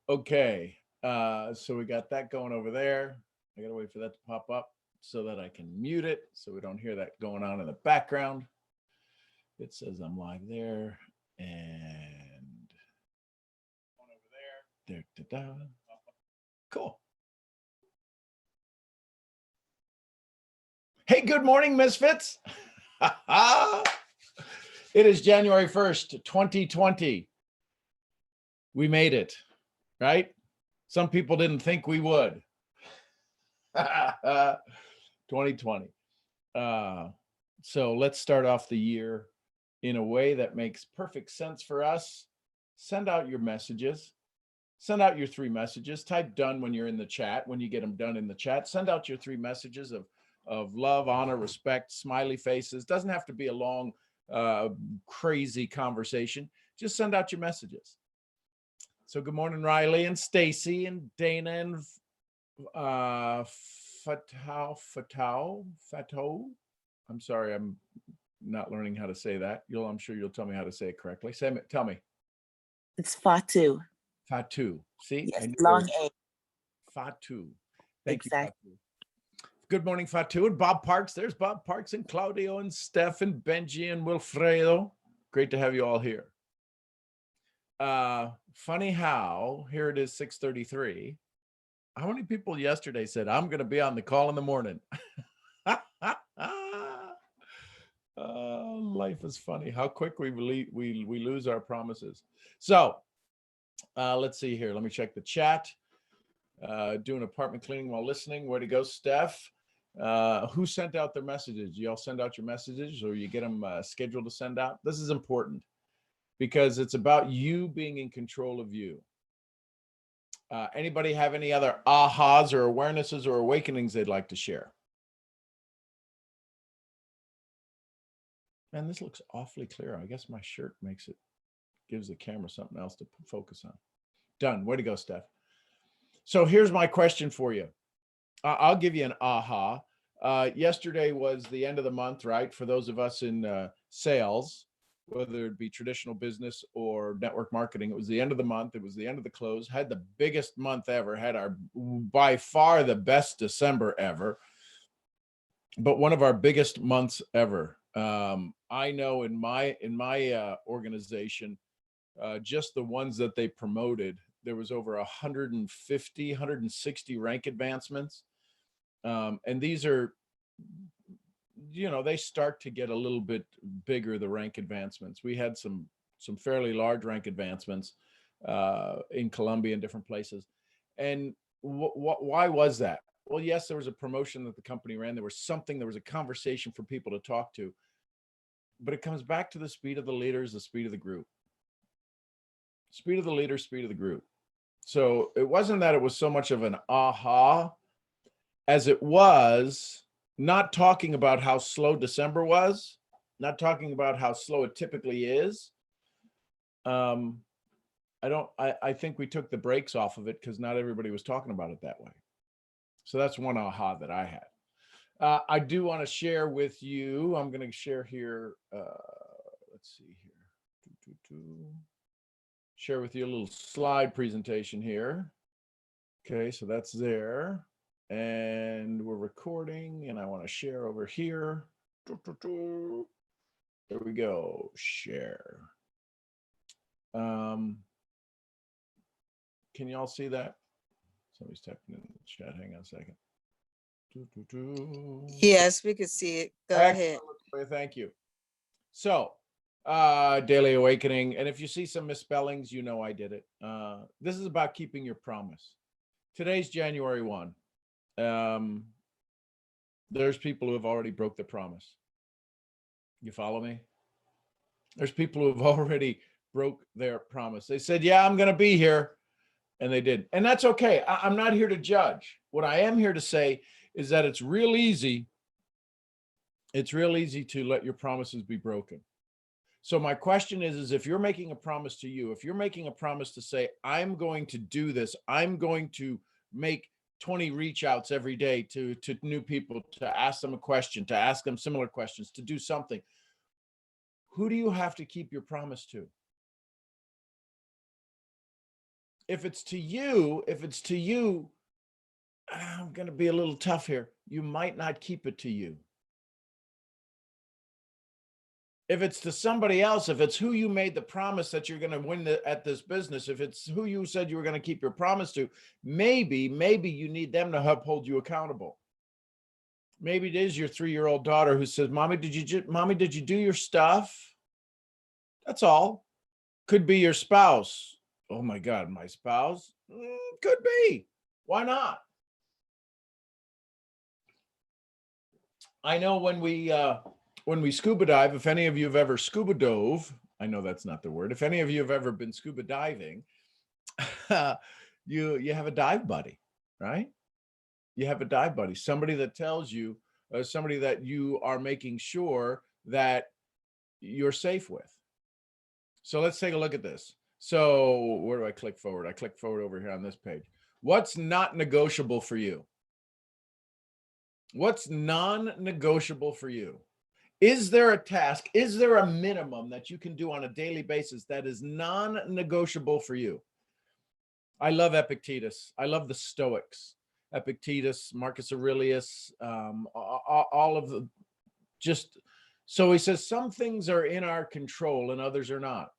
Okay, so we got that going over there. I gotta wait for that to pop up so that I can mute it so we don't hear that going on in the background. It says I'm live there and over there. Da. Cool. Hey, good morning, Misfits. It is January 1st, 2020. We made it, right? Some people didn't think we would. 2020. So let's start off the year in a way that makes perfect sense for us. Send out your messages. Send out your 3 messages. Type done when you're in the chat. When you get them done in the chat, send out your 3 messages of love, honor, respect, smiley faces. Doesn't have to be a long, crazy conversation. Just send out your messages. So good morning, Riley and Stacy and Dana and Fatou. I'm sorry, I'm not learning how to say that. I'm sure you'll tell me how to say it correctly. Tell me. It's Fatou. Fatou. See? Yes, long A. Fatou. Thank exactly. you, Fatou. Good morning, Fatou. And Bob Parks. There's Bob Parks and Claudio and Steph and Benji and Wilfredo. Great to have you all here. Funny how, here it is 6:33. How many people yesterday said, I'm going to be on the call in the morning? Life is funny. How quick we lose our promises. So let's see here. Let me check the chat. Doing apartment cleaning while listening. Where to go, Steph? Who sent out their messages? You all send out your messages or you get them scheduled to send out? This is important because it's about you being in control of you. Anybody have any other ahas or awarenesses or awakenings they'd like to share? Man, this looks awfully clear. I guess my shirt gives the camera something else to focus on. Done. Way to go, Steph. So here's my question for you. I'll give you an aha. Yesterday was the end of the month, right? For those of us in sales, whether it be traditional business or network marketing, it was the end of the month. It was the end of the close. Had the biggest month ever. Had our by far the best December ever. But one of our biggest months ever. I know in my organization, just the ones that they promoted, there was over 150, 160 rank advancements. And these are, they start to get a little bit bigger, the rank advancements. We had some fairly large rank advancements in Colombia and different places. And why was that? Well, yes, there was a promotion that the company ran. There was a conversation for people to talk to. But it comes back to the speed of the leaders, the speed of the group. Speed of the leader, speed of the group. So it wasn't that it was so much of an aha as it was not talking about how slow December was, not talking about how slow it typically is. I think we took the brakes off of it because not everybody was talking about it that way. So that's one aha that I had. I do want to share with you, I'm going to share here, let's see here, share with you a little slide presentation here. Okay, so that's there. And we're recording, and I want to share over here. There we go, share. Can you all see that? Somebody's typing in the chat, hang on a second. Yes, we could see it. Go ahead. Thank you. So, Daily Awakening. And if you see some misspellings, I did it. This is about keeping your promise. Today's January 1. There's people who have already broke their promise. You follow me? There's people who have already broke their promise. They said, yeah, I'm going to be here. And they did. And that's okay. I'm not here to judge. What I am here to say is that it's real easy. It's real easy to let your promises be broken. So my question is if you're making a promise to you, if you're making a promise to say, I'm going to do this, I'm going to make 20 reach outs every day to new people, to ask them a question, to ask them similar questions, to do something. Who do you have to keep your promise to? if it's to you, I'm going to be a little tough here. You might not keep it to you. If it's to somebody else, if it's who you made the promise that you're going to win at this business, if it's who you said you were going to keep your promise to, maybe you need them to help hold you accountable. Maybe it is your 3-year-old daughter who says, Mommy, did you do your stuff? That's all. Could be your spouse. Oh my God, my spouse? Could be. Why not? I know when we scuba dive, if any of you have ever scuba dove, I know that's not the word. If any of you have ever been scuba diving, you have a dive buddy, right? You have a dive buddy, somebody that tells you, somebody that you are making sure that you're safe with. So let's take a look at this. So where do I click forward? I click forward over here on this page. What's not negotiable for you? What's non-negotiable for you? Is there a task? Is there a minimum that you can do on a daily basis that is non-negotiable for you? I love Epictetus. I love the Stoics. Epictetus, Marcus Aurelius, all of the, just, so he says some things are in our control and others are not.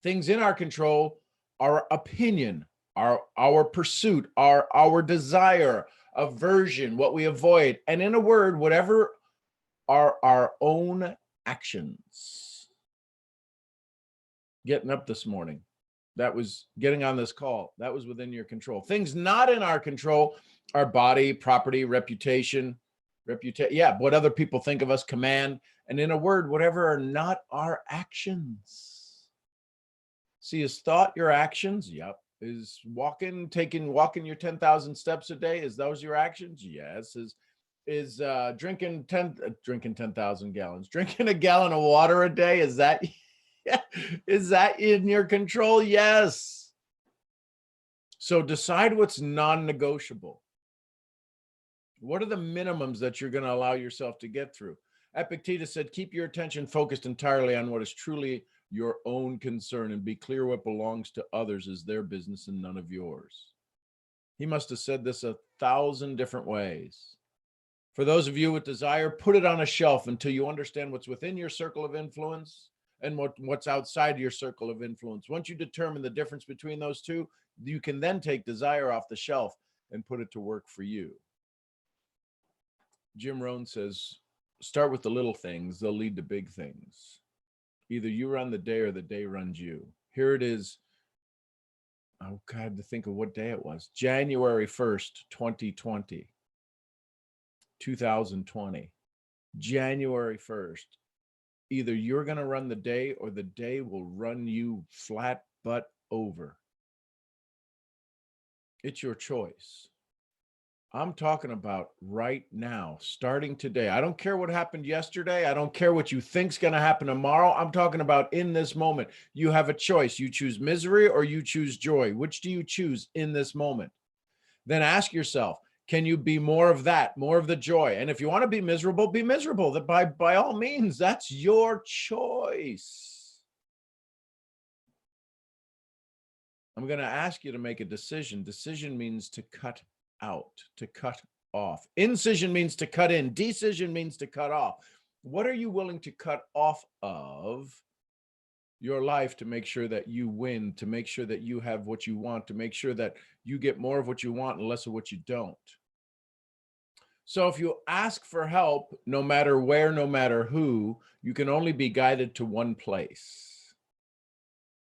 Things in our control, our opinion, our pursuit, our desire, aversion, what we avoid, and in a word, whatever are our own actions. Getting up this morning, that was getting on this call, that was within your control. Things not in our control, our body, property, reputation, what other people think of us, command, and in a word, whatever are not our actions. See, is thought your actions? Yep. Is walking your 10,000 steps a day, is those your actions? Yes. Is drinking 10,000 gallons, drinking a gallon of water a day, is that is that in your control? Yes. So decide what's non-negotiable. What are the minimums that you're going to allow yourself to get through? Epictetus said, keep your attention focused entirely on what is truly your own concern and be clear what belongs to others is their business and none of yours. He must have said this 1,000 different ways. For those of you with desire, put it on a shelf until you understand what's within your circle of influence and what's outside your circle of influence. Once you determine the difference between those two, you can then take desire off the shelf and put it to work for you. Jim Rohn says, start with the little things, they'll lead to big things. Either you run the day or the day runs you. Here it is. Oh God, to think of what day it was. January 1st, 2020. 2020. January 1st. Either you're going to run the day or the day will run you flat butt over. It's your choice. I'm talking about right now, starting today. I don't care what happened yesterday. I don't care what you think's going to happen tomorrow. I'm talking about in this moment. You have a choice. You choose misery or you choose joy. Which do you choose in this moment? Then ask yourself, can you be more of that, more of the joy? And if you want to be miserable, be miserable. That by all means, that's your choice. I'm going to ask you to make a decision. Decision means to cut out, to cut off. Incision means to cut in. Decision means to cut off. What are you willing to cut off of your life to make sure that you win, to make sure that you have what you want, to make sure that you get more of what you want and less of what you don't? So if you ask for help, no matter where, no matter who, you can only be guided to one place.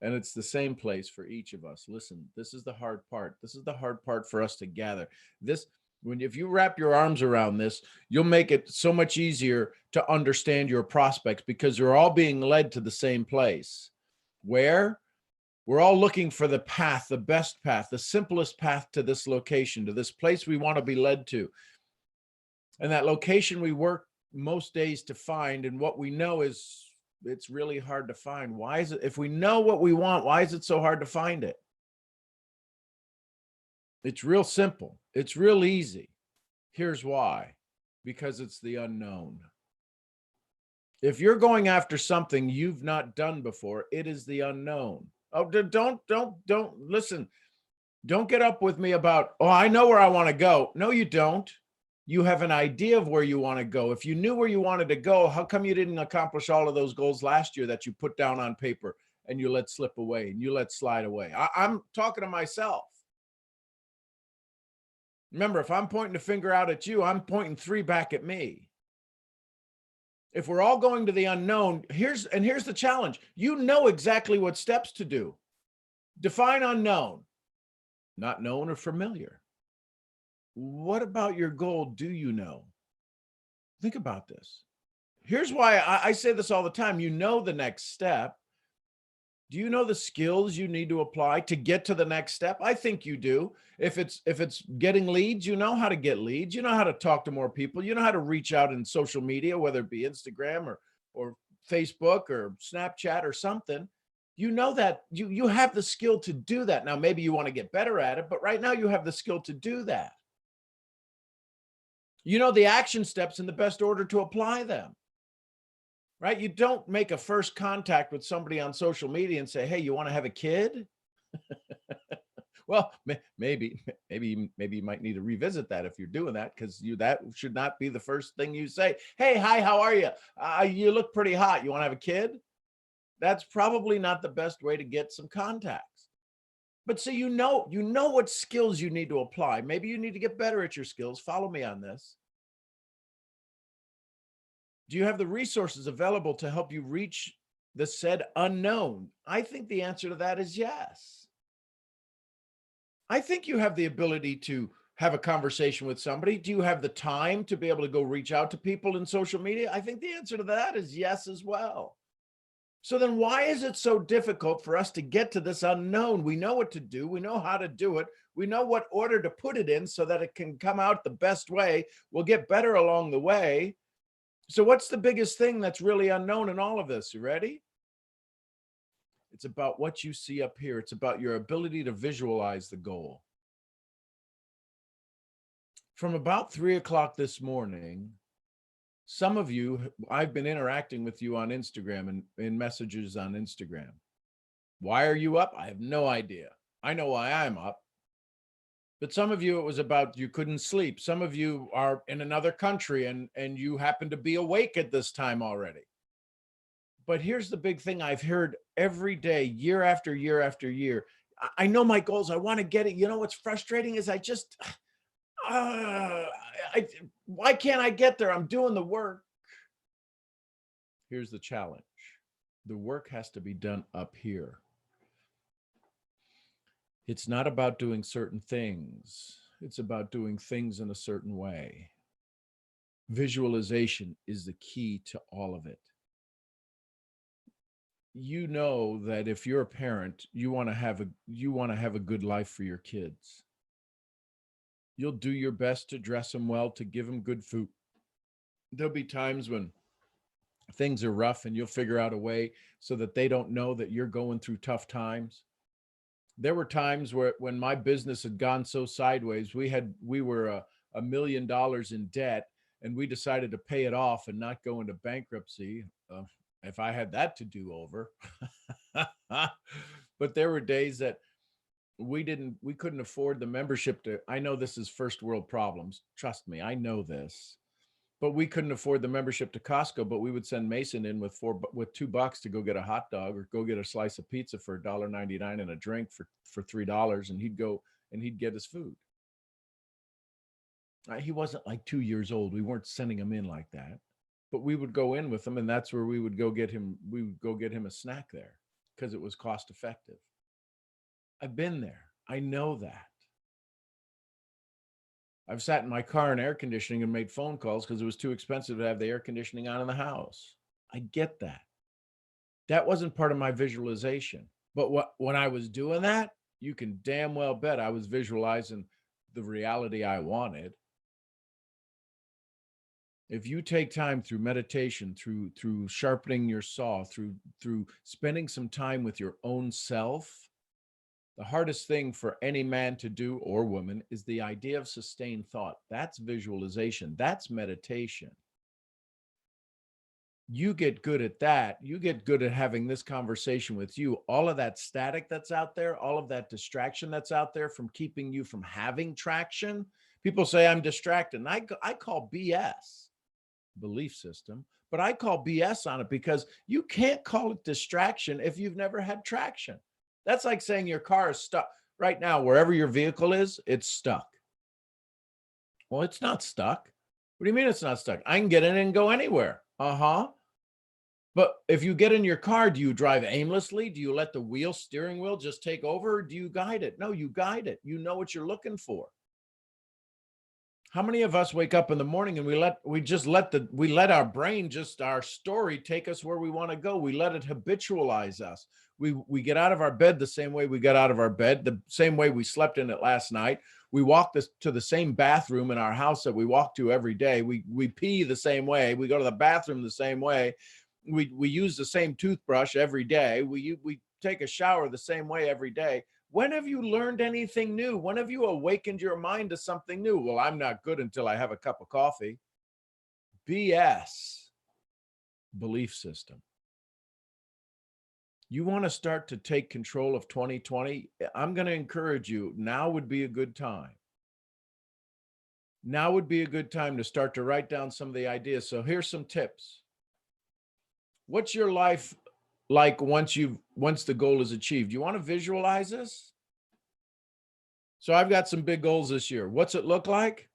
And it's the same place for each of us. Listen, this is the hard part. This is the hard part for us to gather. If you wrap your arms around this, you'll make it so much easier to understand your prospects because they're all being led to the same place. Where? We're all looking for the path, the best path, the simplest path to this location, to this place we want to be led to. And that location we work most days to find, and what we know is it's really hard to find. Why is it, if we know what we want, why is it so hard to find it? It's real simple. It's real easy. Here's why. Because it's the unknown. If you're going after something you've not done before, it is the unknown. Oh, don't listen. Don't get up with me about, oh, I know where I want to go. No, you don't. You have an idea of where you want to go. If you knew where you wanted to go, how come you didn't accomplish all of those goals last year that you put down on paper and you let slip away and you let slide away? I'm talking to myself. Remember, if I'm pointing the finger out at you, I'm pointing 3 back at me. If we're all going to the unknown, here's the challenge. You know exactly what steps to do. Define unknown. Not known or familiar. What about your goal do you know? Think about this. Here's why I say this all the time. You know the next step. Do you know the skills you need to apply to get to the next step? I think you do. If it's getting leads, you know how to get leads. You know how to talk to more people. You know how to reach out in social media, whether it be Instagram or Facebook or Snapchat or something. You know that you have the skill to do that. Now, maybe you want to get better at it, but right now you have the skill to do that. You know the action steps in the best order to apply them. Right? You don't make a first contact with somebody on social media and say, "Hey, you want to have a kid?" Well, maybe you might need to revisit that if you're doing that, because that should not be the first thing you say. "Hey, hi, how are you? You look pretty hot. You want to have a kid?" That's probably not the best way to get some contacts. But so you know what skills you need to apply. Maybe you need to get better at your skills. Follow me on this. Do you have the resources available to help you reach the said unknown? I think the answer to that is yes. I think you have the ability to have a conversation with somebody. Do you have the time to be able to go reach out to people in social media? I think the answer to that is yes as well. So then why is it so difficult for us to get to this unknown? We know what to do. We know how to do it. We know what order to put it in so that it can come out the best way. We'll get better along the way. So what's the biggest thing that's really unknown in all of this? You ready? It's about what you see up here. It's about your ability to visualize the goal. From about 3:00 this morning, some of you, I've been interacting with you on Instagram and in messages on Instagram. Why are you up? I have no idea. I know why I'm up. But some of you, it was about you couldn't sleep. Some of you are in another country and you happen to be awake at this time already. But here's the big thing I've heard every day, year after year after year. I know my goals. I want to get it. You know what's frustrating is I just, why can't I get there? I'm doing the work. Here's the challenge. The work has to be done up here. It's not about doing certain things. It's about doing things in a certain way. Visualization is the key to all of it. You know that if you're a parent, you want to have a good life for your kids. You'll do your best to dress them well, to give them good food. There'll be times when things are rough and you'll figure out a way so that they don't know that you're going through tough times. There were times when my business had gone so sideways, we were $1 million in debt, and we decided to pay it off and not go into bankruptcy. If I had that to do over. But there were days that we couldn't afford the membership to, I know this is first world problems. Trust me, I know this. But we couldn't afford the membership to Costco, but we would send Mason in with $2 to go get a hot dog or go get a slice of pizza for $1.99 and a drink for $3, and he'd go and he'd get his food. He wasn't like 2 years old. We weren't sending him in like that, but we would go in with him, and that's where we would go get him. We would go get him a snack there because it was cost effective. I've been there. I know that. I've sat in my car in air conditioning and made phone calls because it was too expensive to have the air conditioning on in the house. I get that. That wasn't part of my visualization. But when I was doing that, you can damn well bet I was visualizing the reality I wanted. If you take time through meditation, through sharpening your saw, through spending some time with your own self, the hardest thing for any man to do or woman is the idea of sustained thought. That's visualization. That's meditation. You get good at that. You get good at having this conversation with you. All of that static that's out there, all of that distraction that's out there from keeping you from having traction. People say I'm distracted. And I call BS, belief system, but I call BS on it because you can't call it distraction if you've never had traction. That's like saying your car is stuck. Right now, wherever your vehicle is, it's stuck. Well, it's not stuck. What do you mean it's not stuck? I can get in and go anywhere. Uh-huh. But if you get in your car, do you drive aimlessly? Do you let the steering wheel just take over? Or do you guide it? No, you guide it. You know what you're looking for. How many of us wake up in the morning and we let our brain, just our story, take us where we want to go? We let it habitualize us. We get out of our bed the same way we got out of our bed, the same way we slept in it last night. We walk to the same bathroom in our house that we walk to every day. We pee the same way. We go to the bathroom the same way. We use the same toothbrush every day. We take a shower the same way every day. When have you learned anything new? When have you awakened your mind to something new? Well, I'm not good until I have a cup of coffee. BS. Belief system. You want to start to take control of 2020? I'm going to encourage you. Now would be a good time. Now would be a good time to start to write down some of the ideas. So here's some tips. What's your life like once the goal is achieved? You want to visualize this? So I've got some big goals this year. What's it look like?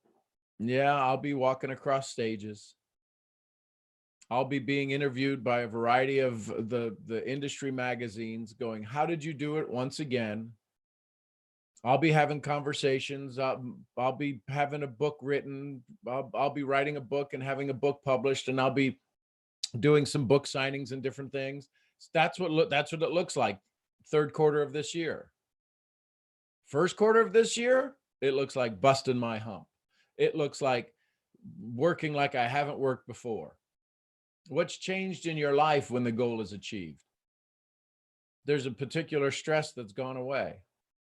Yeah, I'll be walking across stages. I'll be being interviewed by a variety of the industry magazines going, how did you do it once again? I'll be having conversations. I'll be having a book written. I'll be writing a book and having a book published, and I'll be doing some book signings and different things. That's what it looks like. Third quarter of this year. First quarter of this year, it looks like busting my hump. It looks like working like I haven't worked before. What's changed in your life when the goal is achieved? There's a particular stress that's gone away.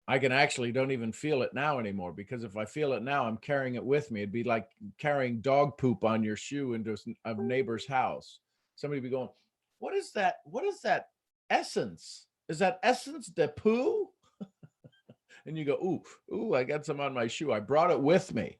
I can actually don't even feel it now anymore, because if I feel it now, I'm carrying it with me. It'd be like carrying dog poop on your shoe into a neighbor's house. Somebody would be going, what is that? What is that essence? Is that essence the poo? And you go, ooh, I got some on my shoe. I brought it with me.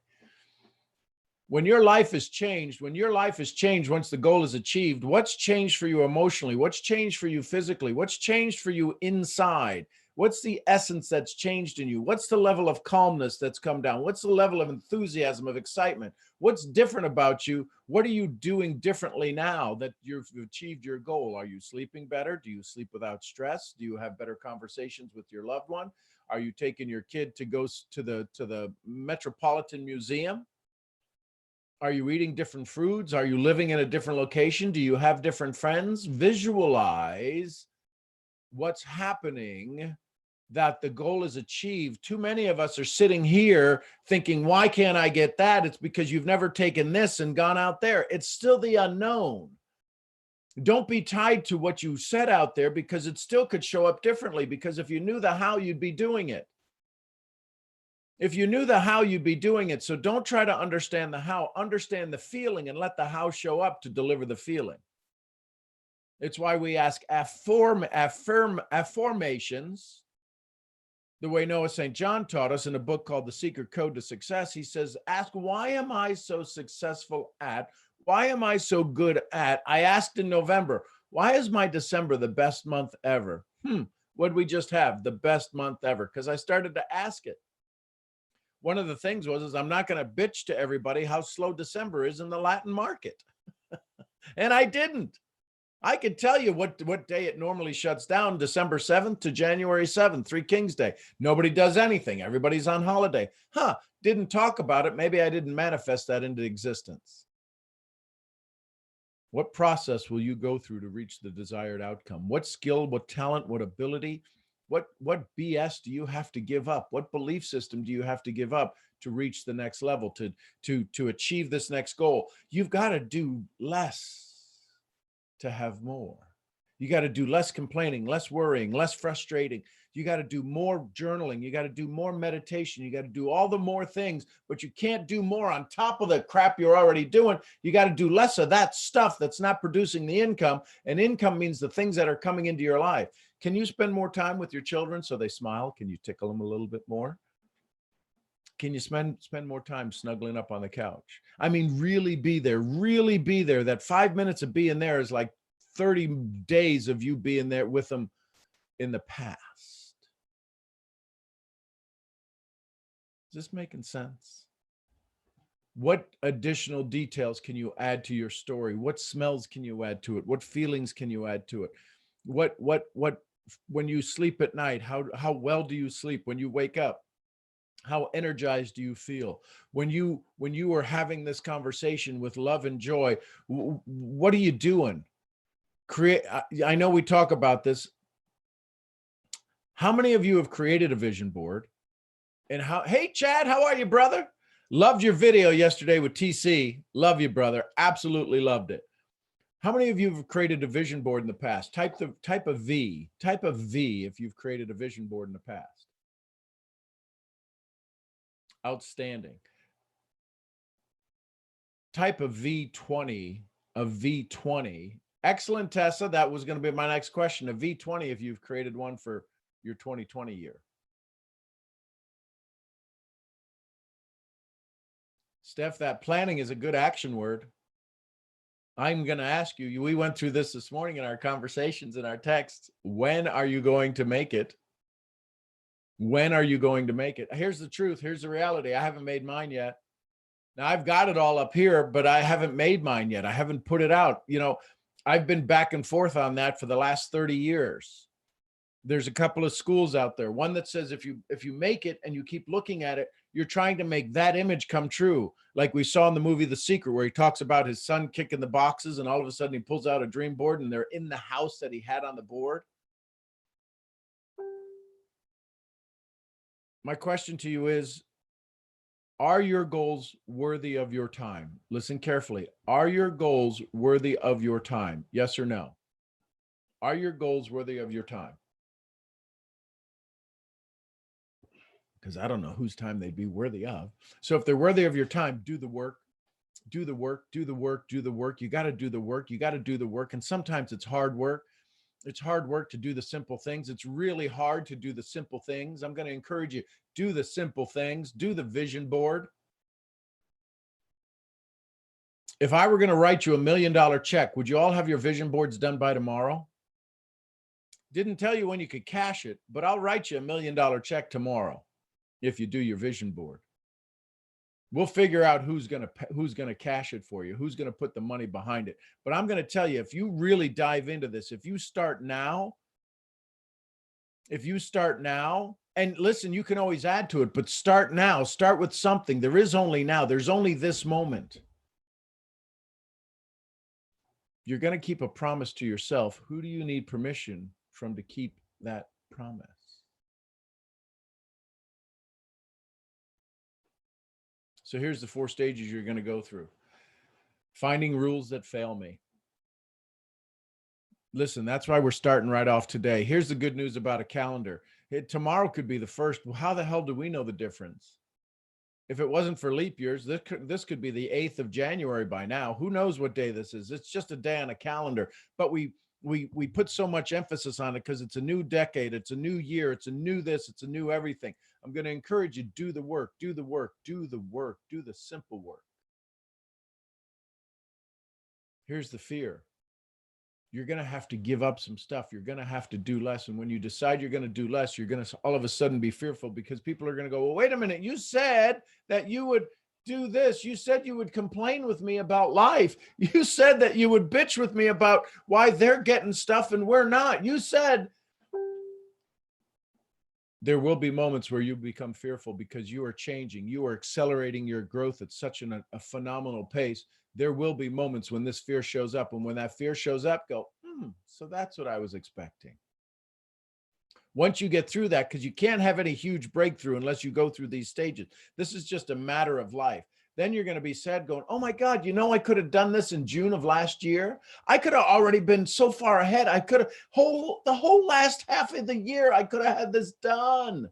When your life is changed, once the goal is achieved, what's changed for you emotionally? What's changed for you physically? What's changed for you inside? What's the essence that's changed in you? What's the level of calmness that's come down? What's the level of enthusiasm, of excitement? What's different about you? What are you doing differently now that you've achieved your goal? Are you sleeping better? Do you sleep without stress? Do you have better conversations with your loved one? Are you taking your kid to go to the Metropolitan Museum? Are you eating different foods? Are you living in a different location? Do you have different friends? Visualize what's happening that the goal is achieved. Too many of us are sitting here thinking, why can't I get that? It's because you've never taken this and gone out there. It's still the unknown. Don't be tied to what you said out there, because it still could show up differently, because if you knew the how, you'd be doing it. If you knew the how, you'd be doing it. So don't try to understand the how, understand the feeling and let the how show up to deliver the feeling. It's why we ask affirmations, the way Noah St. John taught us in a book called The Secret Code to Success. He says, ask, why am I so successful at? Why am I so good at? I asked in November, why is my December the best month ever? What did we just have? The best month ever. Because I started to ask it. One of the things is I'm not going to bitch to everybody how slow December is in the Latin market. And I didn't. I could tell you what day it normally shuts down, December 7th to January 7th, Three Kings Day. Nobody does anything. Everybody's on holiday. Didn't talk about it. Maybe I didn't manifest that into existence. What process will you go through to reach the desired outcome? What skill, what talent, what ability? What BS do you have to give up? What belief system do you have to give up to reach the next level, to achieve this next goal? You've got to do less to have more. You got to do less complaining, less worrying, less frustrating. You got to do more journaling. You got to do more meditation. You got to do all the more things, but you can't do more on top of the crap you're already doing. You got to do less of that stuff that's not producing the income. And income means the things that are coming into your life. Can you spend more time with your children so they smile? Can you tickle them a little bit more? Can you spend more time snuggling up on the couch? I mean, really be there, really be there. That 5 minutes of being there is like 30 days of you being there with them in the past. Is this making sense? What additional details can you add to your story? What smells can you add to it? What feelings can you add to it? What when you sleep at night, how well do you sleep? When you wake up, how energized do you feel? When you are having this conversation with love and joy, what are you doing? I know we talk about this. How many of you have created a vision board? And hey, Chad, how are you, brother? Loved your video yesterday with TC. Love you, brother. Absolutely loved it. How many of you have created a vision board in the past? Type a V if you've created a vision board in the past. Outstanding. Type a V20, a V20. Excellent, Tessa. That was going to be my next question. A V20 if you've created one for your 2020 year. Steph, that planning is a good action word. I'm going to ask you, we went through this morning in our conversations and our texts. When are you going to make it? When are you going to make it? Here's the truth. Here's the reality. I haven't made mine yet. Now I've got it all up here, but I haven't made mine yet. I haven't put it out. You know, I've been back and forth on that for the last 30 years. There's a couple of schools out there. One that says if you make it and you keep looking at it, you're trying to make that image come true. Like we saw in the movie The Secret, where he talks about his son kicking the boxes and all of a sudden he pulls out a dream board and they're in the house that he had on the board. My question to you is, are your goals worthy of your time? Listen carefully. Are your goals worthy of your time? Yes or no? Are your goals worthy of your time? Because I don't know whose time they'd be worthy of. So if they're worthy of your time, do the work, do the work, do the work, do the work. You got to do the work. You got to do the work. And sometimes it's hard work. It's hard work to do the simple things. It's really hard to do the simple things. I'm going to encourage you, do the simple things, do the vision board. If I were going to write you $1 million check, would you all have your vision boards done by tomorrow? Didn't tell you when you could cash it, but I'll write you $1 million check tomorrow if you do your vision board. We'll figure out who's going to cash it for you, who's going to put the money behind it. But I'm going to tell you, if you really dive into this, if you start now, and listen, you can always add to it, but start now, start with something. There is only now, there's only this moment. You're going to keep a promise to yourself. Who do you need permission from to keep that promise? So here's the 4 stages you're going to go through. Finding rules that fail me. Listen, that's why we're starting right off today. Here's the good news about a calendar. Tomorrow could be the first. Well, how the hell do we know the difference? If it wasn't for leap years, this could be the 8th of January by now. Who knows what day this is? It's just a day on a calendar. But we put so much emphasis on it because it's a new decade. It's a new year. It's a new this. It's a new everything. I'm going to encourage you, do the work, do the work, do the work, do the simple work. Here's the fear. You're going to have to give up some stuff. You're going to have to do less. And when you decide you're going to do less, you're going to all of a sudden be fearful because people are going to go, well, wait a minute. You said that you would do this. You said you would complain with me about life. You said that you would bitch with me about why they're getting stuff and we're not. You said. There will be moments where you become fearful because you are changing. You are accelerating your growth at such a phenomenal pace. There will be moments when this fear shows up. And when that fear shows up, go, so that's what I was expecting. Once you get through that, because you can't have any huge breakthrough unless you go through these stages. This is just a matter of life. Then you're going to be sad going, oh my God, you know, I could have done this in June of last year. I could have already been so far ahead. I could have the whole last half of the year, I could have had this done.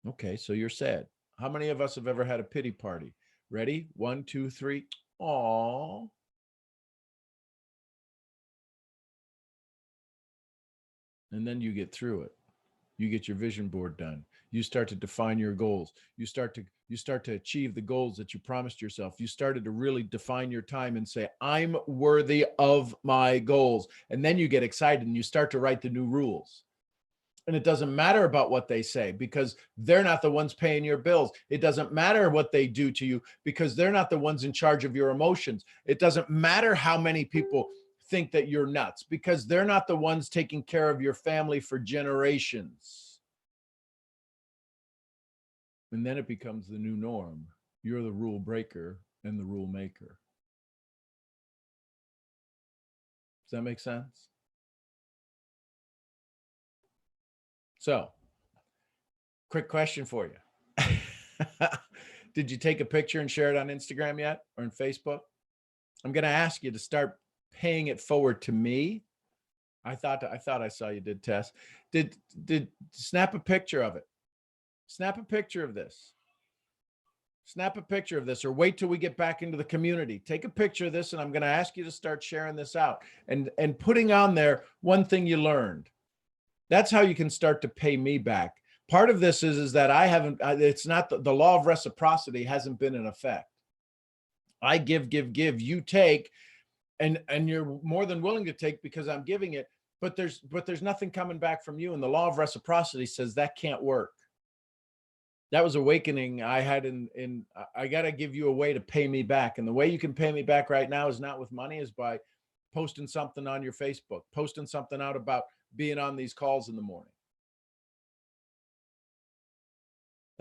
Okay, so you're sad. How many of us have ever had a pity party? Ready? 1, 2, 3. Aw. And then you get through it. You get your vision board done. You start to define your goals. You start to achieve the goals that you promised yourself. You started to really define your time and say, I'm worthy of my goals. And then you get excited and you start to write the new rules. And it doesn't matter about what they say because they're not the ones paying your bills. It doesn't matter what they do to you because they're not the ones in charge of your emotions. It doesn't matter how many people think that you're nuts because they're not the ones taking care of your family for generations. And then it becomes the new norm. You're the rule breaker and the rule maker. Does that make sense? So, quick question for you. Did you take a picture and share it on Instagram yet or on Facebook? I'm going to ask you to start paying it forward to me. I thought I saw you did, Tess. Did snap a picture of it. Snap a picture of this. Snap a picture of this or wait till we get back into the community. Take a picture of this and I'm going to ask you to start sharing this out and putting on there one thing you learned. That's how you can start to pay me back. Part of this is that it's not the law of reciprocity hasn't been in effect. I give, you take, and you're more than willing to take because I'm giving it, but there's nothing coming back from you. And the law of reciprocity says that can't work. That was awakening I had I got to give you a way to pay me back. And the way you can pay me back right now is not with money, is by posting something on your Facebook, posting something out about being on these calls in the morning.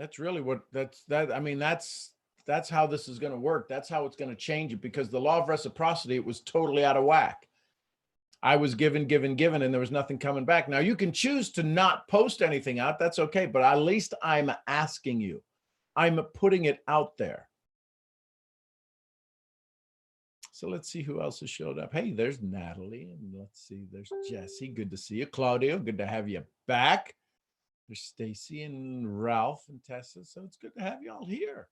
That's really that's how this is going to work. That's how it's going to change it, because the law of reciprocity, it was totally out of whack. I was given, and there was nothing coming back. Now you can choose to not post anything out. That's okay. But at least I'm asking you, I'm putting it out there. So let's see who else has showed up. Hey, there's Natalie. And let's see, there's Jesse. Good to see you. Claudio, good to have you back. There's Stacy and Ralph and Tessa. So it's good to have you all here.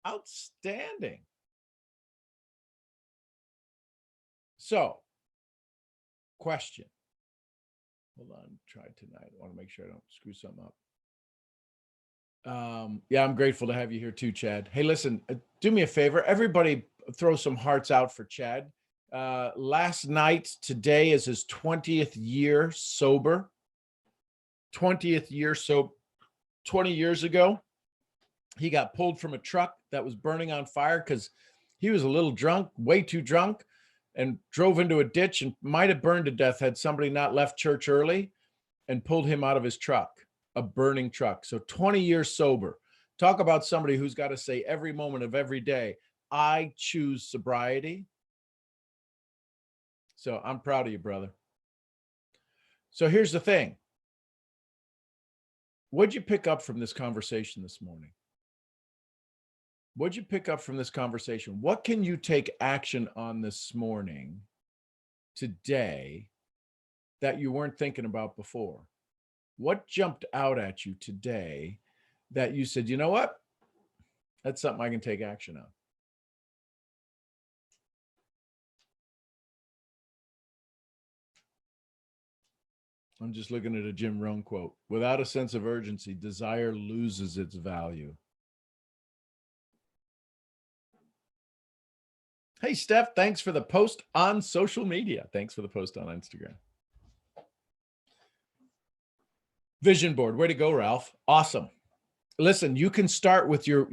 Outstanding. So, question. Hold on, try tonight. I want to make sure I don't screw something up. Yeah, I'm grateful to have you here too, Chad. Hey, listen, do me a favor. Everybody throw some hearts out for Chad. Last night, today is his 20th year sober. 20th year. So 20 years ago, he got pulled from a truck that was burning on fire because he was a little drunk, way too drunk, and drove into a ditch and might have burned to death had somebody not left church early and pulled him out of his truck, a burning truck. So 20 years sober. Talk about somebody who's got to say every moment of every day, I choose sobriety. So I'm proud of you, brother. So here's the thing. What'd you pick up from this conversation this morning? What'd you pick up from this conversation? What can you take action on this morning, today, that you weren't thinking about before? What jumped out at you today that you said, you know what? That's something I can take action on. I'm just looking at a Jim Rohn quote. Without a sense of urgency, desire loses its value. Hey, Steph, thanks for the post on social media. Thanks for the post on Instagram. Vision board. Way to go, Ralph. Awesome. Listen, you can start with your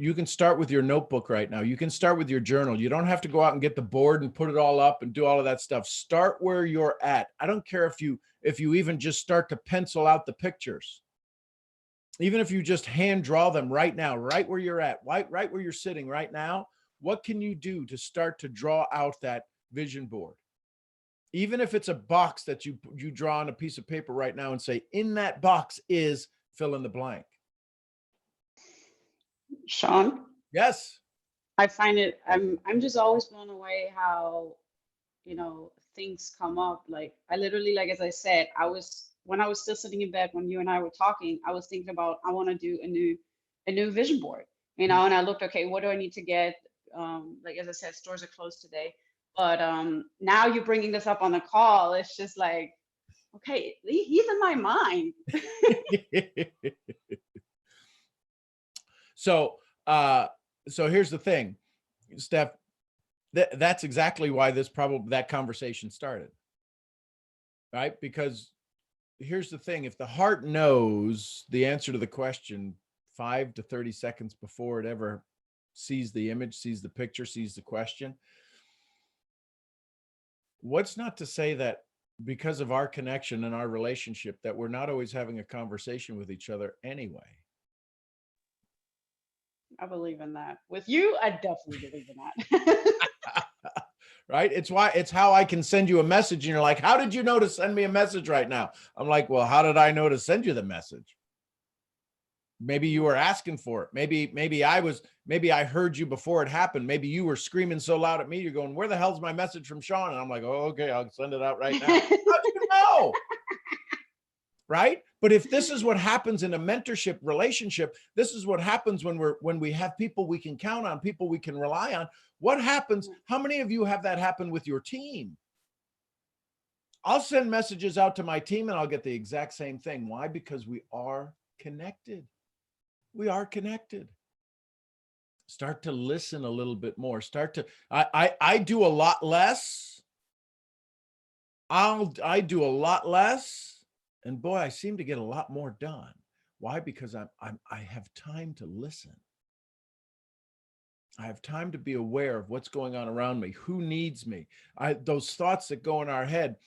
notebook right now. You can start with your journal. You don't have to go out and get the board and put it all up and do all of that stuff. Start where you're at. I don't care if you even just start to pencil out the pictures. Even if you just hand draw them right now, right where you're at, right where you're sitting right now, what can you do to start to draw out that vision board? Even if it's a box that you draw on a piece of paper right now and say, in that box is fill in the blank. Sean, Yes. I find it, I'm just always blown away how, things come up. Like I literally, like as I said, when I was still sitting in bed when you and I were talking, I was thinking about I want to do a new vision board, and I looked, okay, what do I need to get? Like as I said, stores are closed today. But now you're bringing this up on the call. It's just like, okay, he's in my mind. So, so here's the thing, Steph, that's exactly why that conversation started, right? Because here's the thing, if the heart knows the answer to the question 5 to 30 seconds before it ever sees the image, sees the picture, sees the question, what's not to say that because of our connection and our relationship that we're not always having a conversation with each other anyway? I believe in that. With you, I definitely believe in that. Right? It's how I can send you a message and you're like, how did you know to send me a message right now? I'm like, well, how did I know to send you the message? Maybe you were asking for it. Maybe I heard you before it happened. Maybe you were screaming so loud at me, you're going, where the hell's my message from Sean? And I'm like, oh, okay, I'll send it out right now. How'd you know? Right? But if this is what happens in a mentorship relationship, this is what happens when we have people we can count on, people we can rely on. What happens? How many of you have that happen with your team? I'll send messages out to my team and I'll get the exact same thing. Why? Because we are connected. We are connected. Start to listen a little bit more. I do a lot less. I do a lot less. And boy, I seem to get a lot more done. Why? Because I have time to listen. I have time to be aware of what's going on around me. Who needs me? Those thoughts that go in our head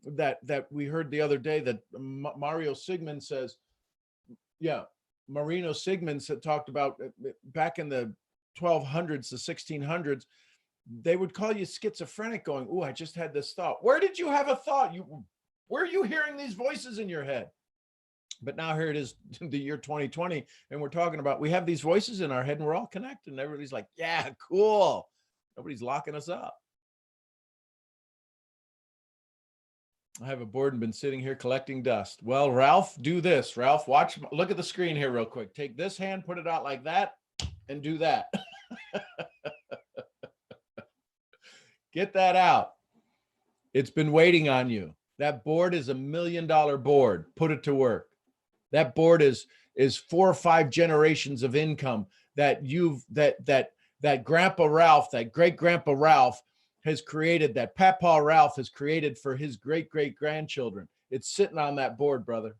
that we heard the other day that Mario Sigmund says, yeah, Marino Sigmund talked about back in the 1200s, the 1600s, they would call you schizophrenic going, oh, I just had this thought. Where did you have a thought? Where are you hearing these voices in your head? But now here it is, the year 2020, and we're talking about, we have these voices in our head and we're all connected and everybody's like, yeah, cool. Nobody's locking us up. I have a board and been sitting here collecting dust. Well, Ralph, do this. Ralph, look at the screen here real quick. Take this hand, put it out like that, and do that. Get that out. It's been waiting on you. That board is $1 million board. Put it to work. That board is 4 or 5 generations of income that Grandpa Ralph, that great Grandpa Ralph has created, that Papa Ralph has created for his great grandchildren. It's sitting on that board, brother.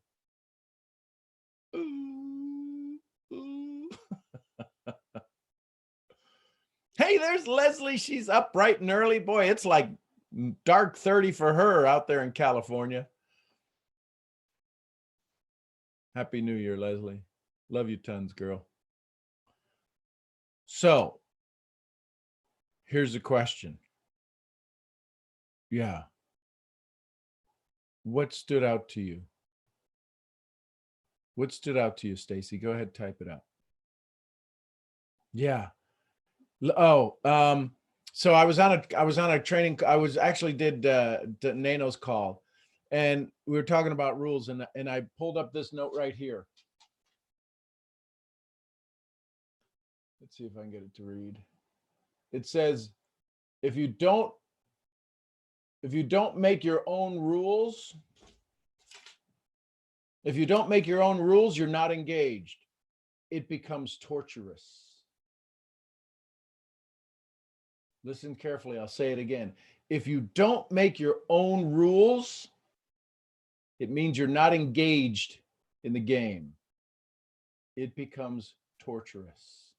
Ooh, ooh. Hey, there's Leslie. She's up bright and early. Boy, it's like dark 30 for her out there in California. Happy New Year, Leslie. Love you tons, girl. So here's the question. Yeah. What stood out to you? What stood out to you, Stacy? Go ahead, type it out. Yeah. Oh, so I was on a training. I was actually did Nano's call, and we were talking about rules, and I pulled up this note right here. Let's see if I can get it to read. It says, if you don't make your own rules, you're not engaged. It becomes torturous. Listen carefully. I'll say it again. If you don't make your own rules, it means you're not engaged in the game. It becomes torturous.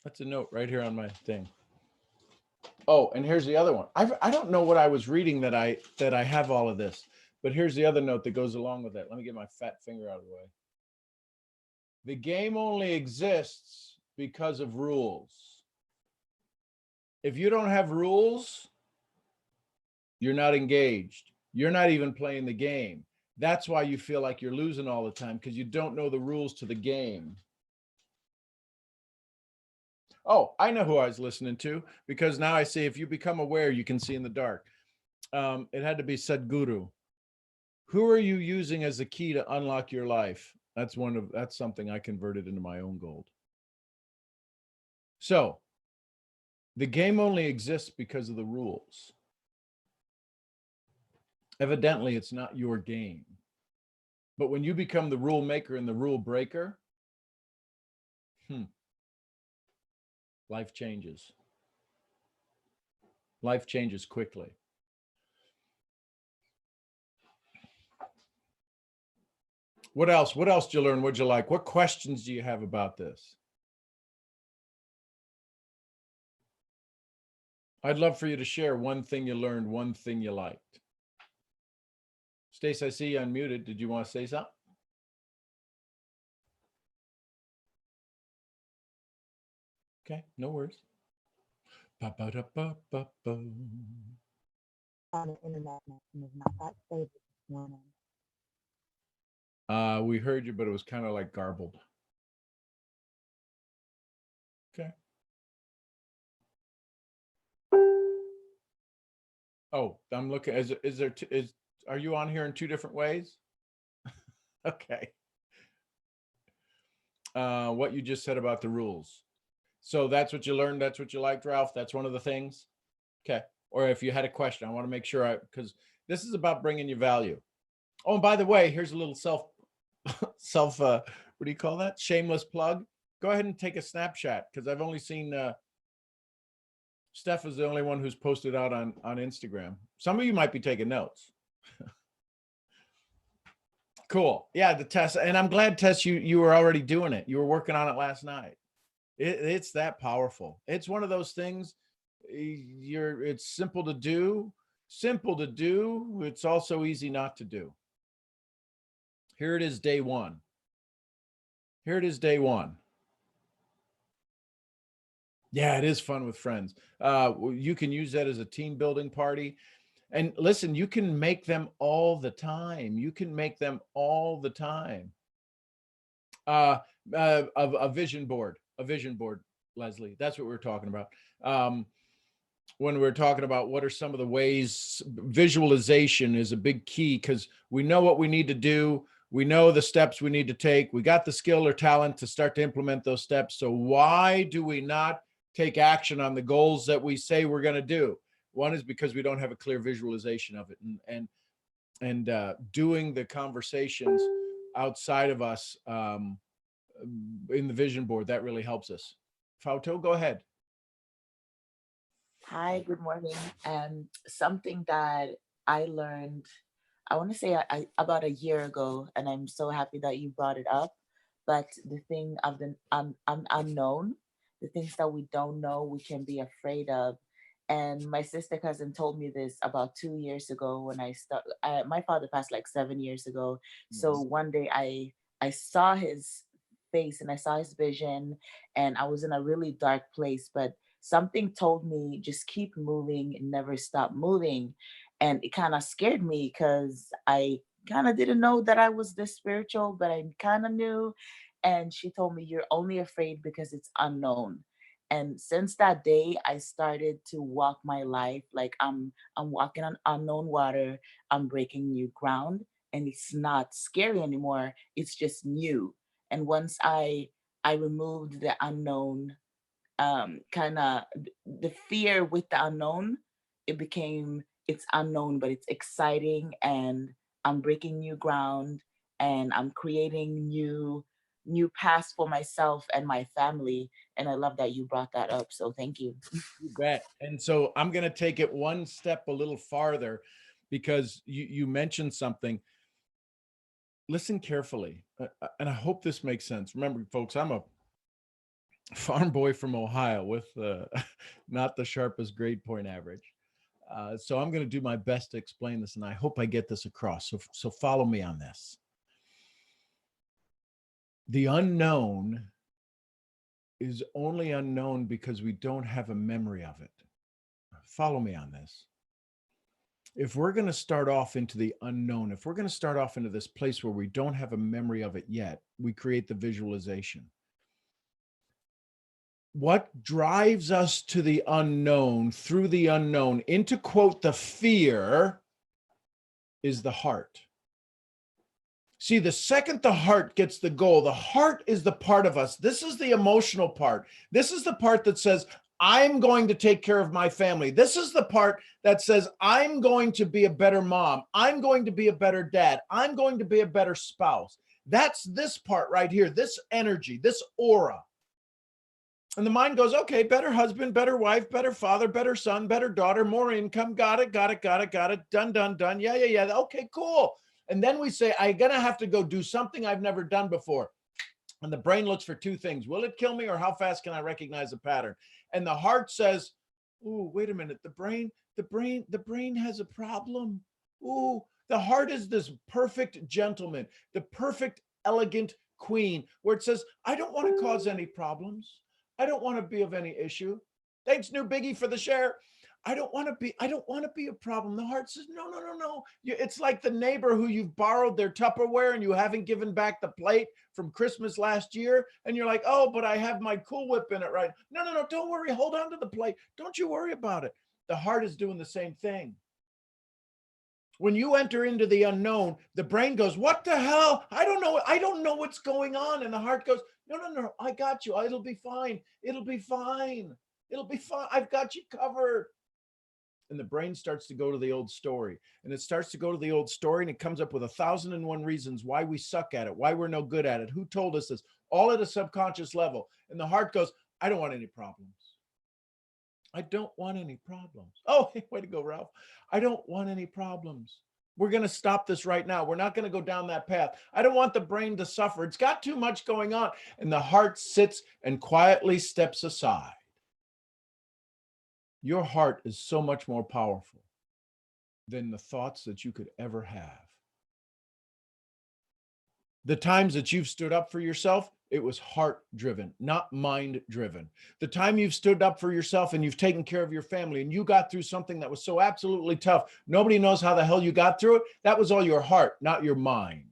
That's a note right here on my thing. Oh, and here's the other one. I don't know what I was reading that I have all of this, but here's the other note that goes along with it. Let me get my fat finger out of the way. The game only exists because of rules. If you don't have rules, you're not engaged. You're not even playing the game. That's why you feel like you're losing all the time, because you don't know the rules to the game. Oh, I know who I was listening to, because now I see if you become aware, you can see in the dark. It had to be Sadhguru. Who are you using as the key to unlock your life? That's something I converted into my own gold. So the game only exists because of the rules. Evidently, it's not your game. But when you become the rule maker and the rule breaker, life changes. Life changes quickly. What else? What else did you learn? What'd you like? What questions do you have about this? I'd love for you to share one thing you learned, one thing you liked. Stace, I see you unmuted. Did you want to say something? Okay, no worries. Ba-ba-da-ba-ba-ba. On the internet connection is not that stable this morning. We heard you, but it was kind of like garbled. Okay. Oh, I'm looking. Are you on here in two different ways? Okay. What you just said about the rules. So that's what you learned. That's what you liked, Ralph. That's one of the things. Okay. Or if you had a question, I want to make sure because this is about bringing you value. Oh, and by the way, here's a little what do you call that? Shameless plug. Go ahead and take a snapshot, because I've only seen Steph is the only one who's posted out on Instagram. Some of you might be taking notes. Cool. Yeah, the test. And I'm glad, Tess, you were already doing it. You were working on it last night. It's that powerful. It's one of those things. It's simple to do. Simple to do. It's also easy not to do. Here it is, day one. Here it is, day one. Yeah, it is fun with friends. You can use that as a team building party. And listen, you can make them all the time. You can make them all the time. A vision board, Leslie. That's what we're talking about. When we're talking about what are some of the ways, visualization is a big key, because we know what we need to do. We know the steps we need to take. We got the skill or talent to start to implement those steps. So why do we not take action on the goals that we say we're going to do? One is because we don't have a clear visualization of it, and doing the conversations outside of us in the vision board, that really helps us. Fauto, go ahead. Hi, good morning. Something that I learned, I want to say about a year ago, and I'm so happy that you brought it up. But the thing of the unknown, the things that we don't know, we can be afraid of. And my sister cousin told me this about 2 years ago when my father passed like 7 years ago. So one day I saw his face and I saw his vision, and I was in a really dark place, but something told me just keep moving and never stop moving. And it kind of scared me because I kind of didn't know that I was this spiritual, but I kind of knew. And she told me, you're only afraid because it's unknown. And since that day, I started to walk my life like I'm walking on unknown water. I'm breaking new ground, and it's not scary anymore. It's just new. And once I removed the unknown, kind of the fear with the unknown, it became, it's unknown but it's exciting, and I'm breaking new ground, and I'm creating new paths for myself and my family. And I love that you brought that up, so thank you. You bet. And so I'm going to take it one step a little farther, because you mentioned something. Listen carefully, and I hope this makes sense. Remember, folks, I'm a farm boy from Ohio with not the sharpest grade point average. So I'm going to do my best to explain this, and I hope I get this across. So follow me on this. The unknown is only unknown because we don't have a memory of it. Follow me on this. if we're going to start off into the unknown, if we're going to start off into this place where we don't have a memory of it yet, we create the visualization. What drives us to the unknown, through the unknown, into, quote, the fear, is the heart. See, the second the heart gets the goal, the heart is the part of us. This is the emotional part. This is the part that says, I'm going to take care of my family. This is the part that says, I'm going to be a better mom. I'm going to be a better dad. I'm going to be a better spouse. That's this part right here, this energy, this aura. And the mind goes, okay, better husband, better wife, better father, better son, better daughter, more income. Got it. Done. Yeah. Okay, cool. And then we say, I'm going to have to go do something I've never done before. And the brain looks for two things. Will it kill me, or how fast can I recognize a pattern? And the heart says, ooh, wait a minute. The brain has a problem. Ooh, the heart is this perfect gentleman, the perfect, elegant queen, where it says, I don't want to cause any problems. I don't want to be of any issue. Thanks, new biggie, for the share. I don't want to be a problem. The heart says, no. It's like the neighbor who you've borrowed their Tupperware and you haven't given back the plate from Christmas last year. And you're like, oh, but I have my Cool Whip in it, right? No, don't worry. Hold on to the plate. Don't you worry about it. The heart is doing the same thing. When you enter into the unknown, the brain goes, what the hell? I don't know. I don't know what's going on. And the heart goes, no. I got you. It'll be fine. It'll be fine. I've got you covered. And the brain starts to go to the old story, and it starts to go to the old story, and it comes up with 1,001 reasons why we suck at it, why we're no good at it, who told us this, all at a subconscious level. And the heart goes, I don't want any problems. I don't want any problems. Oh, way to go, Ralph. I don't want any problems. We're going to stop this right now. We're not going to go down that path. I don't want the brain to suffer. It's got too much going on. And the heart sits and quietly steps aside. Your heart is so much more powerful than the thoughts that you could ever have. The times that you've stood up for yourself, it was heart-driven, not mind-driven. The time you've stood up for yourself and you've taken care of your family and you got through something that was so absolutely tough, nobody knows how the hell you got through it, that was all your heart, not your mind.